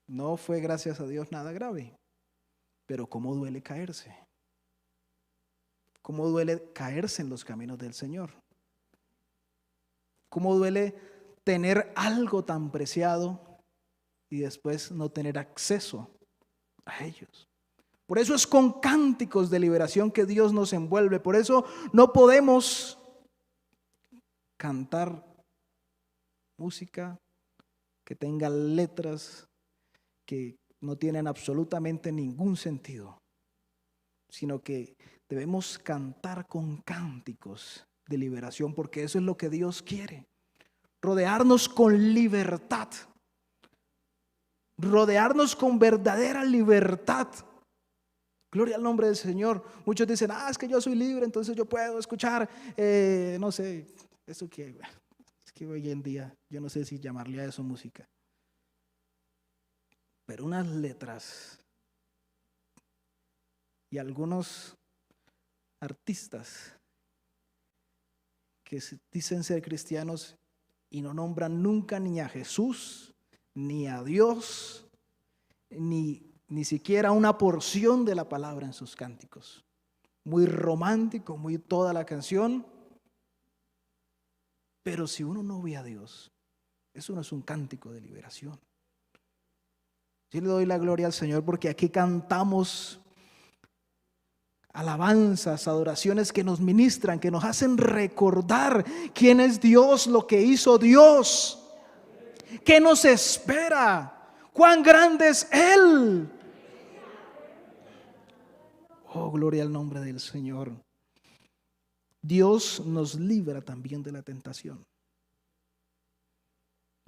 No fue, gracias a Dios, nada grave, pero cómo duele caerse. Cómo duele caerse en los caminos del Señor. Cómo duele tener algo tan preciado y después no tener acceso a ellos. Por eso es con cánticos de liberación que Dios nos envuelve. Por eso no podemos cantar música que tenga letras que no tienen absolutamente ningún sentido, sino que debemos cantar con cánticos de liberación, porque eso es lo que Dios quiere. Rodearnos con libertad, rodearnos con verdadera libertad. Gloria al nombre del Señor. Muchos dicen, es que yo soy libre, entonces yo puedo escuchar, no sé, eso que es que hoy en día yo no sé si llamarle a eso música. Pero unas letras y algunos artistas que dicen ser cristianos y no nombran nunca ni a Jesús, ni a Dios, ni siquiera una porción de la palabra en sus cánticos. Muy romántico, muy toda la canción. Pero si uno no ve a Dios, eso no es un cántico de liberación. Yo le doy la gloria al Señor porque aquí cantamos alabanzas, adoraciones que nos ministran, que nos hacen recordar quién es Dios, lo que hizo Dios, qué nos espera, cuán grande es Él. Oh, gloria al nombre del Señor. Dios nos libra también de la tentación.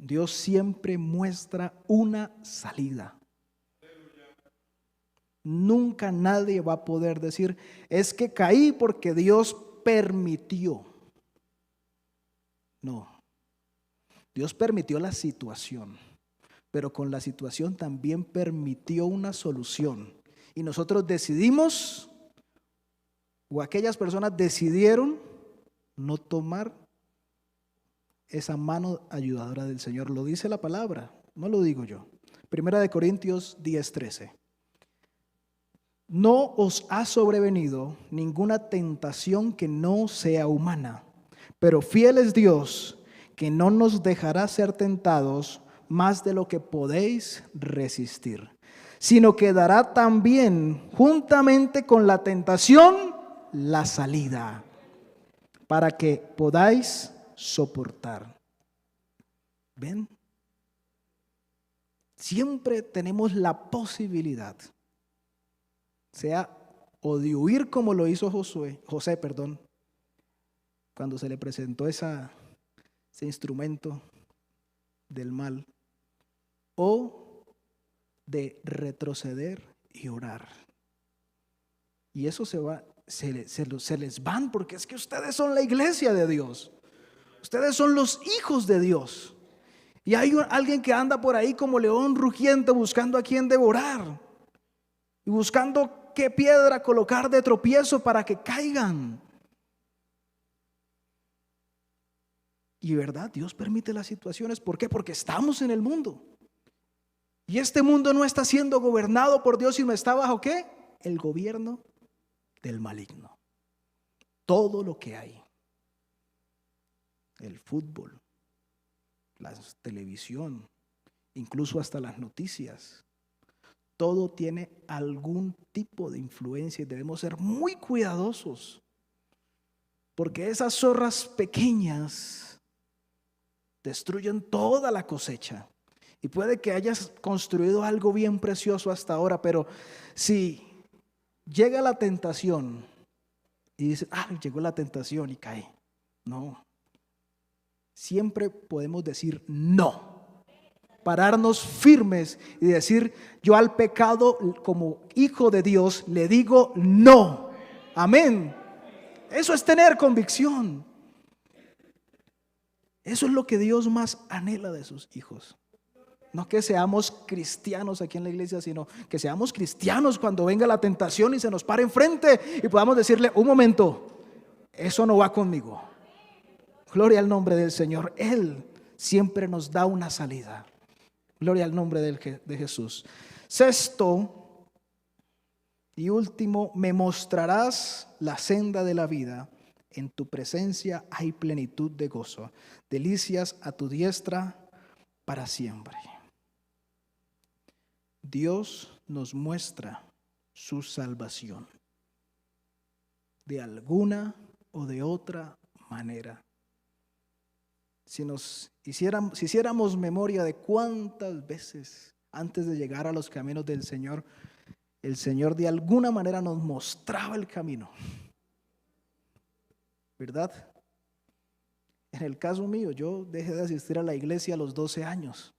Dios siempre muestra una salida. Nunca nadie va a poder decir, es que caí porque Dios permitió. No. Dios permitió la situación, pero con la situación también permitió una solución. Y nosotros decidimos, o aquellas personas decidieron no tomar esa mano ayudadora del Señor. Lo dice la palabra, no lo digo yo. 1 Corintios 10:13. No os ha sobrevenido ninguna tentación que no sea humana, pero fiel es Dios, que no nos dejará ser tentados más de lo que podéis resistir, sino que dará también juntamente con la tentación la salida, para que podáis soportar. ¿Ven? Siempre tenemos la posibilidad, sea o de huir como lo hizo José, cuando se le presentó ese instrumento del mal, o de retroceder y orar. Y eso se les van, porque es que ustedes son la iglesia de Dios. Ustedes son los hijos de Dios. Y hay alguien que anda por ahí como león rugiente buscando a quien devorar. Y buscando qué piedra colocar de tropiezo para que caigan. Y verdad, Dios permite las situaciones. ¿Por qué? Porque estamos en el mundo. Y este mundo no está siendo gobernado por Dios, sino está bajo ¿qué? El gobierno del maligno. Todo lo que hay. El fútbol, la televisión, incluso hasta las noticias. Todo tiene algún tipo de influencia y debemos ser muy cuidadosos, porque esas zorras pequeñas destruyen toda la cosecha. Y puede que hayas construido algo bien precioso hasta ahora, pero si llega la tentación y dices, llegó la tentación y cae. No. Siempre podemos decir no. Pararnos firmes y decir, yo al pecado como hijo de Dios le digo no. Amén. Eso es tener convicción. Eso es lo que Dios más anhela de sus hijos. No que seamos cristianos aquí en la iglesia, sino que seamos cristianos cuando venga la tentación y se nos pare enfrente y podamos decirle, un momento, eso no va conmigo. Gloria al nombre del Señor. Él siempre nos da una salida. Gloria al nombre de Jesús. Sexto y último, me mostrarás la senda de la vida. En tu presencia hay plenitud de gozo, delicias a tu diestra para siempre. Dios nos muestra su salvación de alguna o de otra manera. Si hiciéramos memoria de cuántas veces antes de llegar a los caminos del Señor, el Señor de alguna manera nos mostraba el camino, ¿verdad? En el caso mío, yo dejé de asistir a la iglesia a los 12 años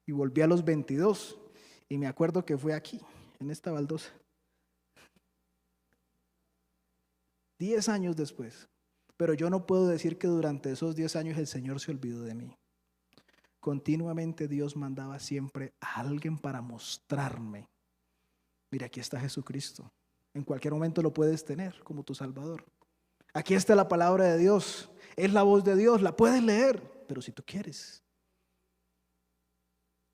y volví a los 22. Y me acuerdo que fue aquí, en esta baldosa. 10 años después. Pero yo no puedo decir que durante esos 10 años el Señor se olvidó de mí. Continuamente Dios mandaba siempre a alguien para mostrarme. Mira, aquí está Jesucristo. En cualquier momento lo puedes tener como tu Salvador. Aquí está la palabra de Dios. Es la voz de Dios, la puedes leer, pero si tú quieres.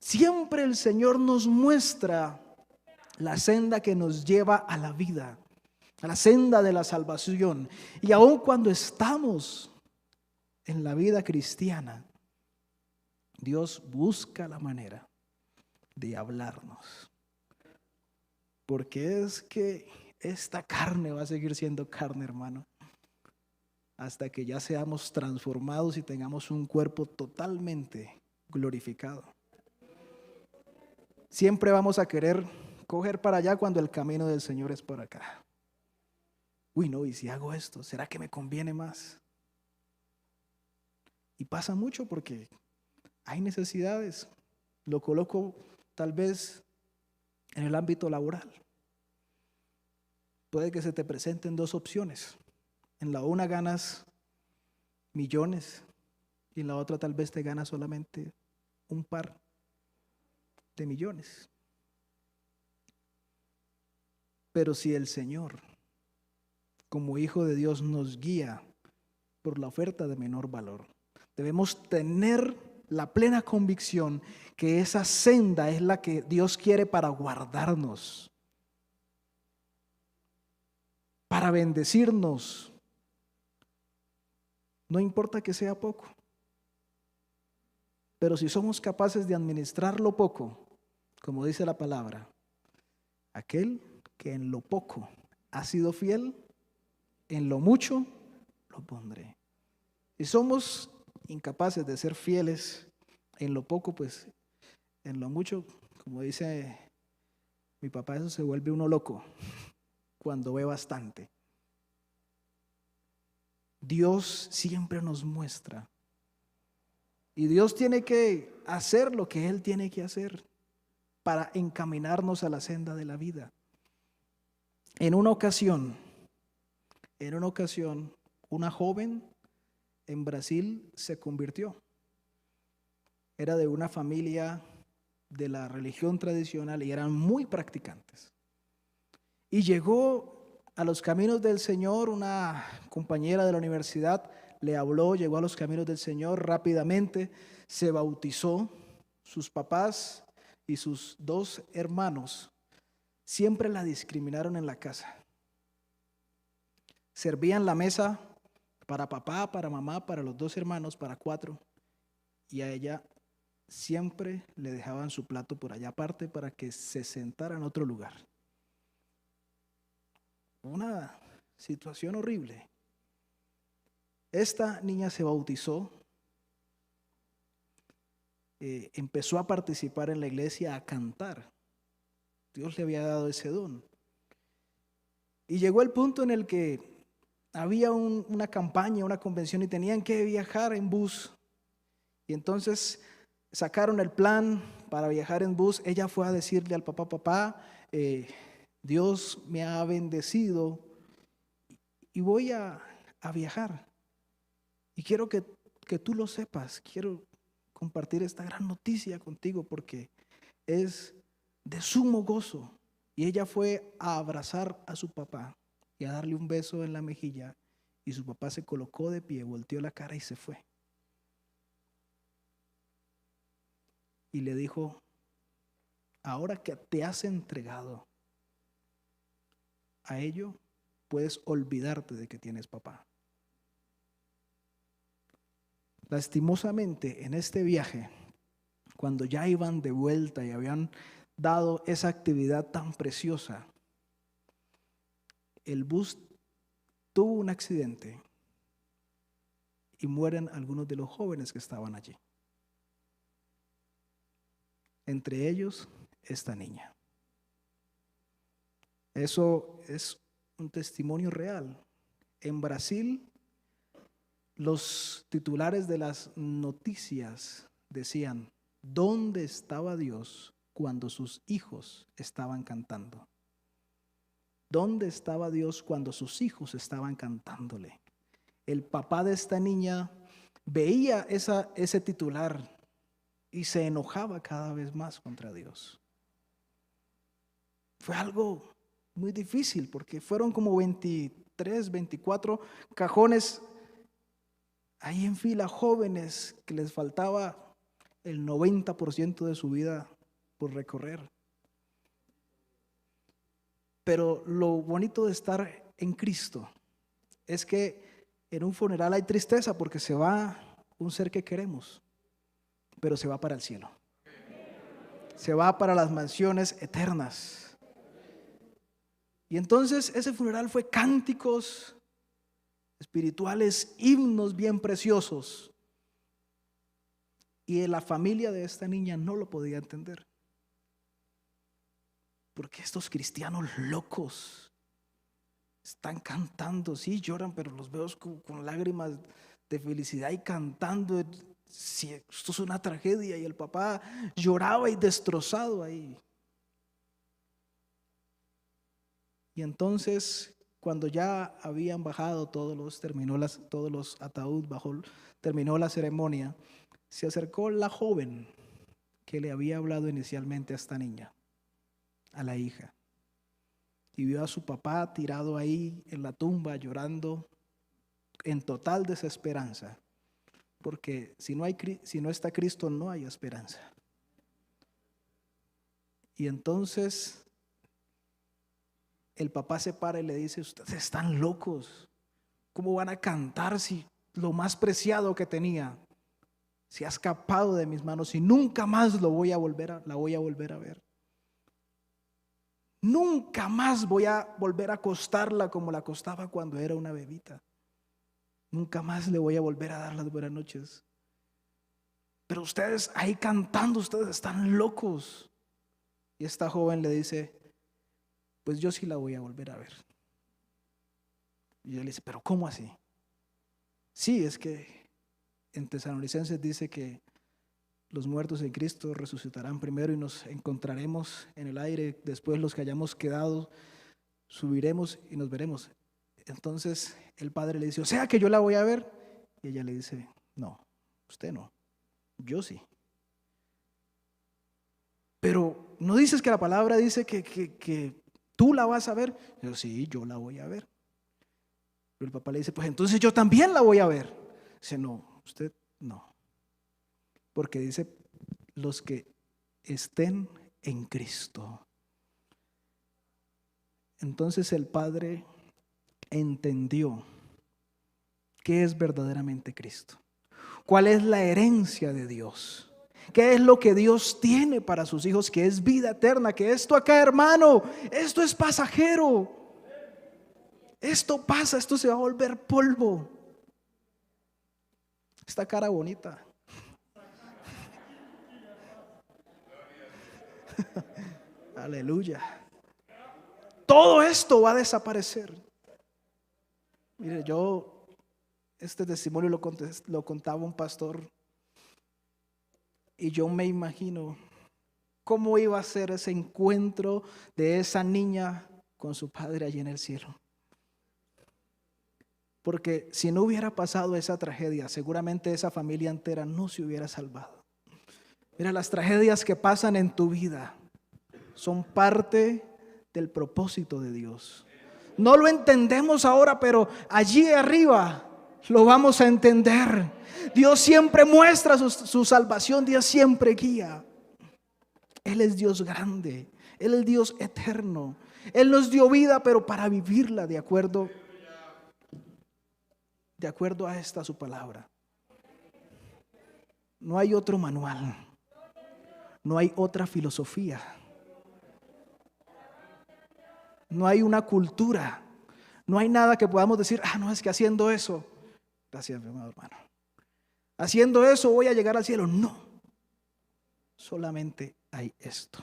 Siempre el Señor nos muestra la senda que nos lleva a la vida, a la senda de la salvación. Y aun cuando estamos en la vida cristiana, Dios busca la manera de hablarnos. Porque es que esta carne va a seguir siendo carne, hermano, hasta que ya seamos transformados y tengamos un cuerpo totalmente glorificado. Siempre vamos a querer coger para allá cuando el camino del Señor es por acá. Uy, no, ¿y si hago esto? ¿Será que me conviene más? Y pasa mucho porque hay necesidades. Lo coloco tal vez en el ámbito laboral. Puede que se te presenten dos opciones. En la una ganas millones y en la otra tal vez te ganas solamente un par de millones. Pero si el Señor, como Hijo de Dios, nos guía por la oferta de menor valor, debemos tener la plena convicción que esa senda es la que Dios quiere para guardarnos, para bendecirnos. No importa que sea poco, pero si somos capaces de administrar lo poco, como dice la palabra, aquel que en lo poco ha sido fiel, en lo mucho lo pondré. Si somos incapaces de ser fieles en lo poco, pues en lo mucho, como dice mi papá, eso se vuelve uno loco cuando ve bastante. Dios siempre nos muestra y Dios tiene que hacer lo que Él tiene que hacer para encaminarnos a la senda de la vida. En una ocasión, una joven en Brasil se convirtió. Era de una familia de la religión tradicional y eran muy practicantes. Y llegó a los caminos del Señor, una compañera de la universidad le habló, llegó a los caminos del Señor rápidamente, se bautizó. Sus papás y sus dos hermanos siempre la discriminaron en la casa. Servían la mesa para papá, para mamá, para los dos hermanos, para 4, y a ella siempre le dejaban su plato por allá aparte para que se sentara en otro lugar. Una situación horrible. Esta niña se bautizó, empezó a participar en la iglesia, a cantar. Dios le había dado ese don. Y llegó el punto en el que había una campaña, una convención y tenían que viajar en bus. Y entonces sacaron el plan para viajar en bus. Ella fue a decirle al papá, papá, Dios me ha bendecido y voy a viajar. Y quiero que tú lo sepas. Quiero compartir esta gran noticia contigo porque es de sumo gozo. Y ella fue a abrazar a su papá y a darle un beso en la mejilla. Y su papá se colocó de pie, volteó la cara y se fue. Y le dijo, ahora que te has entregado a ello, puedes olvidarte de que tienes papá. Lastimosamente, en este viaje, cuando ya iban de vuelta y habían dado esa actividad tan preciosa, el bus tuvo un accidente y mueren algunos de los jóvenes que estaban allí. Entre ellos, esta niña. Eso es un testimonio real. En Brasil, los titulares de las noticias decían, ¿dónde estaba Dios cuando sus hijos estaban cantando? ¿Dónde estaba Dios cuando sus hijos estaban cantándole? El papá de esta niña veía ese titular y se enojaba cada vez más contra Dios. Fue algo muy difícil porque fueron como 23, 24 cajones ahí en fila, jóvenes que les faltaba el 90% de su vida por recorrer. Pero lo bonito de estar en Cristo es que en un funeral hay tristeza porque se va un ser que queremos, pero se va para el cielo. Se va para las mansiones eternas. Y entonces ese funeral fue cánticos espirituales, himnos bien preciosos. Y la familia de esta niña no lo podía entender. Porque estos cristianos locos están cantando, sí, lloran, pero los veo con lágrimas de felicidad y cantando. Sí, esto es una tragedia. Y el papá lloraba y destrozado ahí. Y entonces, cuando ya habían bajado todos los ataúd, terminó la ceremonia, se acercó la joven que le había hablado inicialmente a esta niña, a la hija, y vio a su papá tirado ahí en la tumba llorando en total desesperanza, porque si no está Cristo no hay esperanza. Y entonces el papá se para y le dice, ustedes están locos, ¿cómo van a cantar si lo más preciado que tenía se ha escapado de mis manos y nunca más la voy a volver a ver? Nunca más voy a volver a acostarla como la acostaba cuando era una bebita. Nunca más le voy a volver a dar las buenas noches. Pero ustedes ahí cantando, ustedes están locos. Y esta joven le dice, pues yo sí la voy a volver a ver. Y ella le dice, ¿pero cómo así? Sí, es que en Tesalonicenses dice que los muertos en Cristo resucitarán primero y nos encontraremos en el aire. Después los que hayamos quedado subiremos y nos veremos. Entonces el padre le dice, o sea que yo la voy a ver. Y ella le dice, no, usted no, yo sí. Pero ¿no dices que la palabra dice que tú la vas a ver? Yo, sí, yo la voy a ver. Pero el papá le dice, pues entonces yo también la voy a ver. Dice, no, usted no. Porque dice, los que estén en Cristo. Entonces el padre entendió qué es verdaderamente Cristo. ¿Cuál es la herencia de Dios? qué es lo que Dios tiene para sus hijos, que es vida eterna, que esto acá, hermano, esto es pasajero. Esto pasa, esto se va a volver polvo. Esta cara bonita. Aleluya. Todo esto va a desaparecer. Mire, este testimonio lo contaba un pastor, y yo me imagino cómo iba a ser ese encuentro de esa niña con su padre allí en el cielo. Porque si no hubiera pasado esa tragedia, seguramente esa familia entera no se hubiera salvado. Mira, las tragedias que pasan en tu vida son parte del propósito de Dios. No lo entendemos ahora, pero allí arriba lo vamos a entender. Dios siempre muestra su salvación, Dios siempre guía. Él es Dios grande, Él es Dios eterno. Él nos dio vida, pero para vivirla de acuerdo a esta su palabra. No hay otro manual, no hay otra filosofía, no hay una cultura, no hay nada que podamos decir, no, es que haciendo eso, gracias mi amado hermano, haciendo eso voy a llegar al cielo. No, solamente hay esto.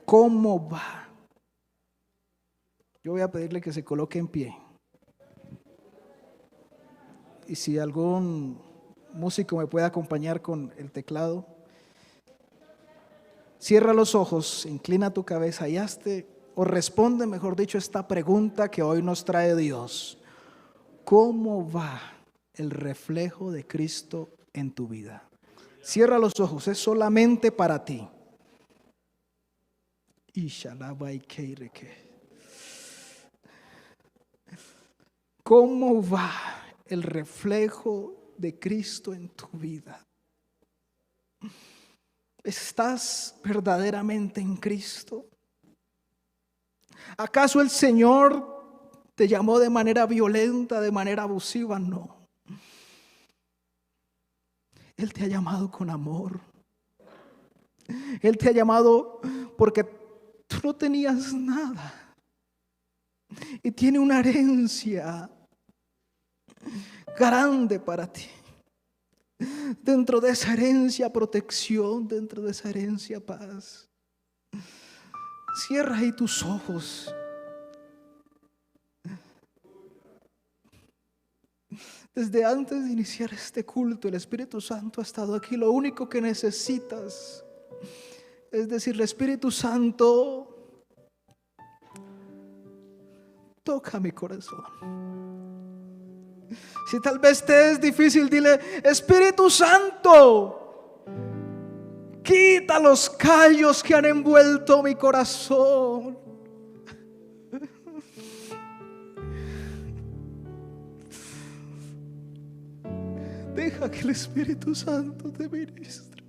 ¿Cómo va? Yo voy a pedirle que se coloque en pie. Y si algún músico me puede acompañar con el teclado. Cierra los ojos, inclina tu cabeza y o responde, mejor dicho, esta pregunta que hoy nos trae Dios. ¿Cómo va el reflejo de Cristo en tu vida? Cierra los ojos, es solamente para ti. ¿Cómo va el reflejo de Cristo en tu vida? ¿Estás verdaderamente en Cristo? ¿Acaso el Señor te llamó de manera violenta, de manera abusiva? No. Él te ha llamado con amor. Él te ha llamado porque tú no tenías nada. Y tiene una herencia grande para ti. Dentro de esa herencia, protección, dentro de esa herencia, paz. Cierra ahí tus ojos. Desde antes de iniciar este culto, el Espíritu Santo ha estado aquí. Lo único que necesitas es decirle: Espíritu Santo, toca mi corazón. Si tal vez te es difícil, dile: Espíritu Santo, quita los callos que han envuelto mi corazón. Deja que el Espíritu Santo te ministre.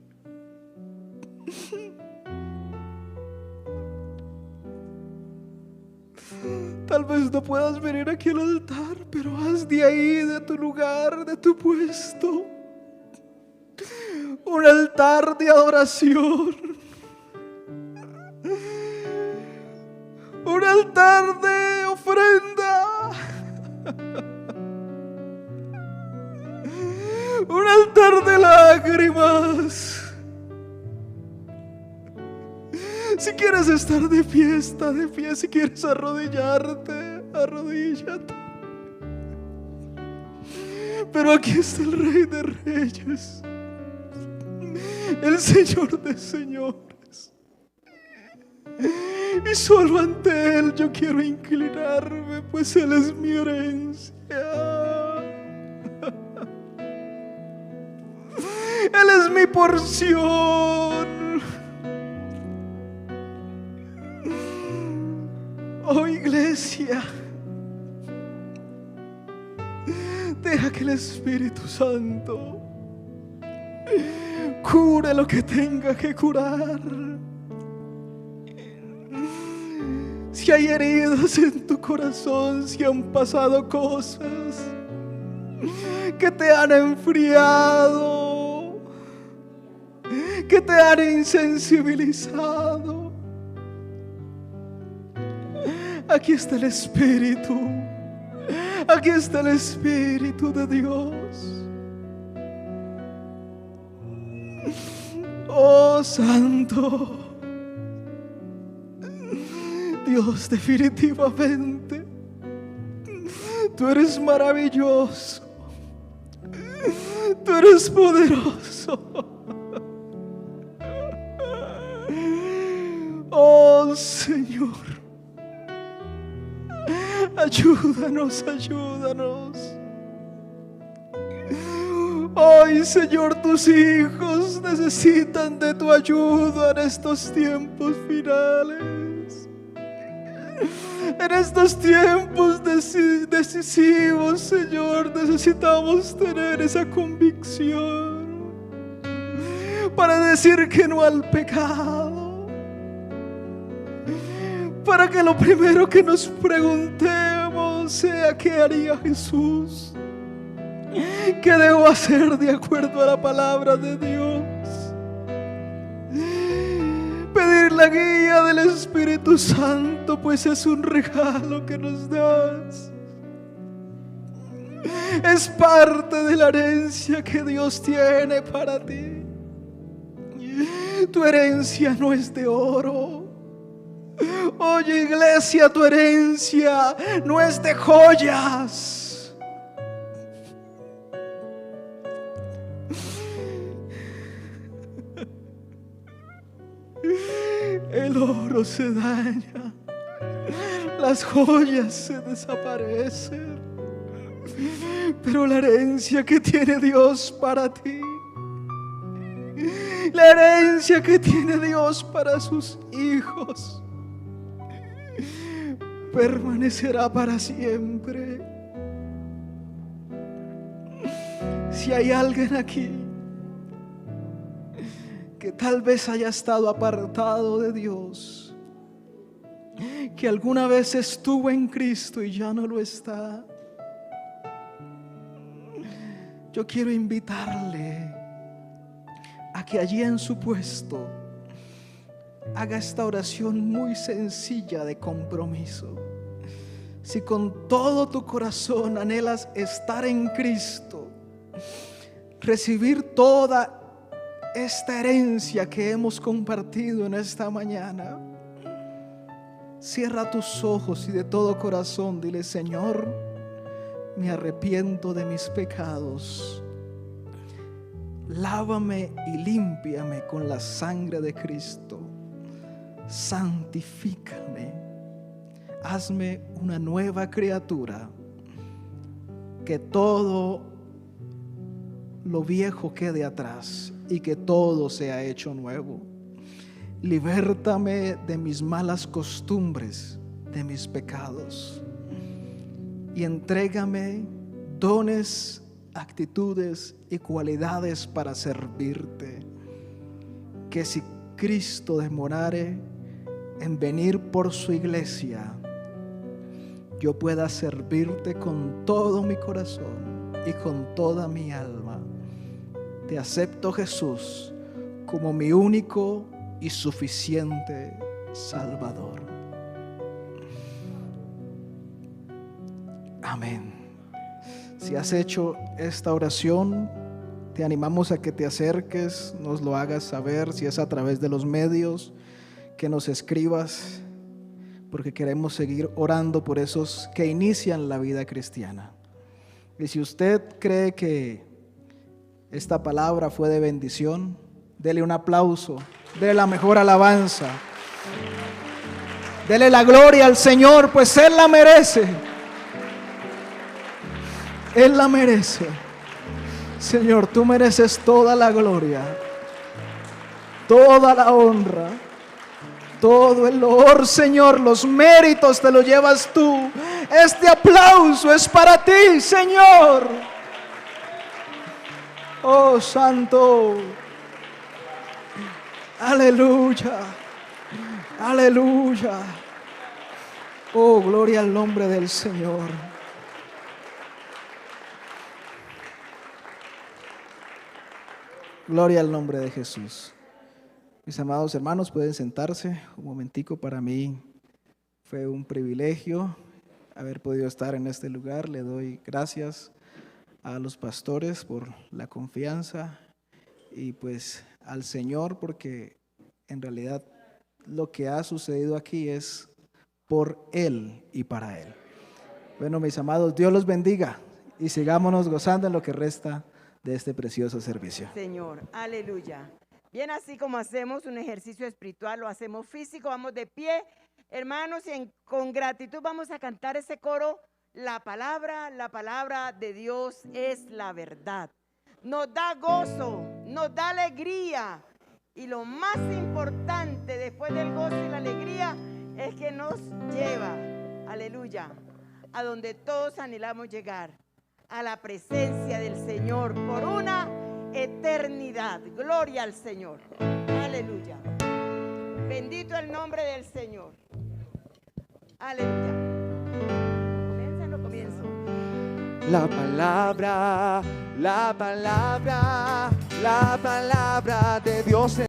Tal vez no puedas venir aquí al altar, pero haz de ahí, de tu lugar, de tu puesto, un altar de adoración, un altar de ofrenda, un altar de lágrimas. Si quieres estar de pie, está de pie. Si quieres arrodillarte, arrodíllate. Pero aquí está el Rey de Reyes, el Señor de Señores, y solo ante Él yo quiero inclinarme, pues Él es mi herencia. Él es mi porción. Oh, iglesia, deja que el Espíritu Santo cure lo que tenga que curar. Si hay heridas en tu corazón, si han pasado cosas, que te han enfriado, que te han insensibilizado. Aquí está el Espíritu, aquí está el Espíritu de Dios. Oh Santo Dios, definitivamente tú eres maravilloso, tú eres poderoso. Oh Señor, ayúdanos, ayúdanos. Hoy, Señor, tus hijos necesitan de tu ayuda en estos tiempos finales. En estos tiempos decisivos, Señor, necesitamos tener esa convicción para decir que no al pecado. Para que lo primero que nos preguntemos sea: ¿qué haría Jesús? ¿Qué debo hacer de acuerdo a la palabra de Dios? Pedir la guía del Espíritu Santo, pues es un regalo que nos das. Es parte de la herencia que Dios tiene para ti. Tu herencia no es de oro. Oye, iglesia, tu herencia no es de joyas. El oro se daña, las joyas se desaparecen, pero la herencia que tiene Dios para ti, la herencia que tiene Dios para sus hijos, permanecerá para siempre. Si hay alguien aquí que tal vez haya estado apartado de Dios, que alguna vez estuvo en Cristo y ya no lo está, yo quiero invitarle a que allí en su puesto haga esta oración muy sencilla de compromiso. Si con todo tu corazón anhelas estar en Cristo, recibir toda esta herencia que hemos compartido en esta mañana, cierra tus ojos y de todo corazón dile: Señor, me arrepiento de mis pecados. Lávame y límpiame con la sangre de Cristo. Santifícame. Hazme una nueva criatura. Que todo lo viejo quede atrás y que todo sea hecho nuevo. Libértame de mis malas costumbres, de mis pecados, y entrégame dones, actitudes y cualidades para servirte. Que si Cristo demorare en venir por su iglesia, yo pueda servirte con todo mi corazón y con toda mi alma. Te acepto, Jesús, como mi único y suficiente Salvador. Amén. Si has hecho esta oración, te animamos a que te acerques, nos lo hagas saber, si es a través de los medios, que nos escribas, porque queremos seguir orando por esos que inician la vida cristiana. Y si usted cree que esta palabra fue de bendición, dele un aplauso, dele la mejor alabanza, dele la gloria al Señor, pues Él la merece. Él la merece. Señor, tú mereces toda la gloria, toda la honra, todo el loor, Señor. Los méritos te los llevas tú. Este aplauso es para ti, Señor. Oh, Santo. Aleluya. Aleluya. Oh, gloria al nombre del Señor. Gloria al nombre de Jesús. Mis amados hermanos, pueden sentarse un momentico. Para mí fue un privilegio haber podido estar en este lugar. Le doy gracias a los pastores por la confianza y pues al Señor, porque en realidad lo que ha sucedido aquí es por Él y para Él. Bueno, mis amados, Dios los bendiga y sigámonos gozando en lo que resta de este precioso servicio. Señor, aleluya. Bien, así como hacemos un ejercicio espiritual, lo hacemos físico, vamos de pie, hermanos, y con gratitud vamos a cantar ese coro. La palabra de Dios es la verdad. Nos da gozo, nos da alegría. Y lo más importante después del gozo y la alegría es que nos lleva, aleluya, a donde todos anhelamos llegar, a la presencia del Señor por una eternidad. Gloria al Señor. Aleluya. Bendito el nombre del Señor. Aleluya. ¿Comienzan o comienzo? La palabra de Dios.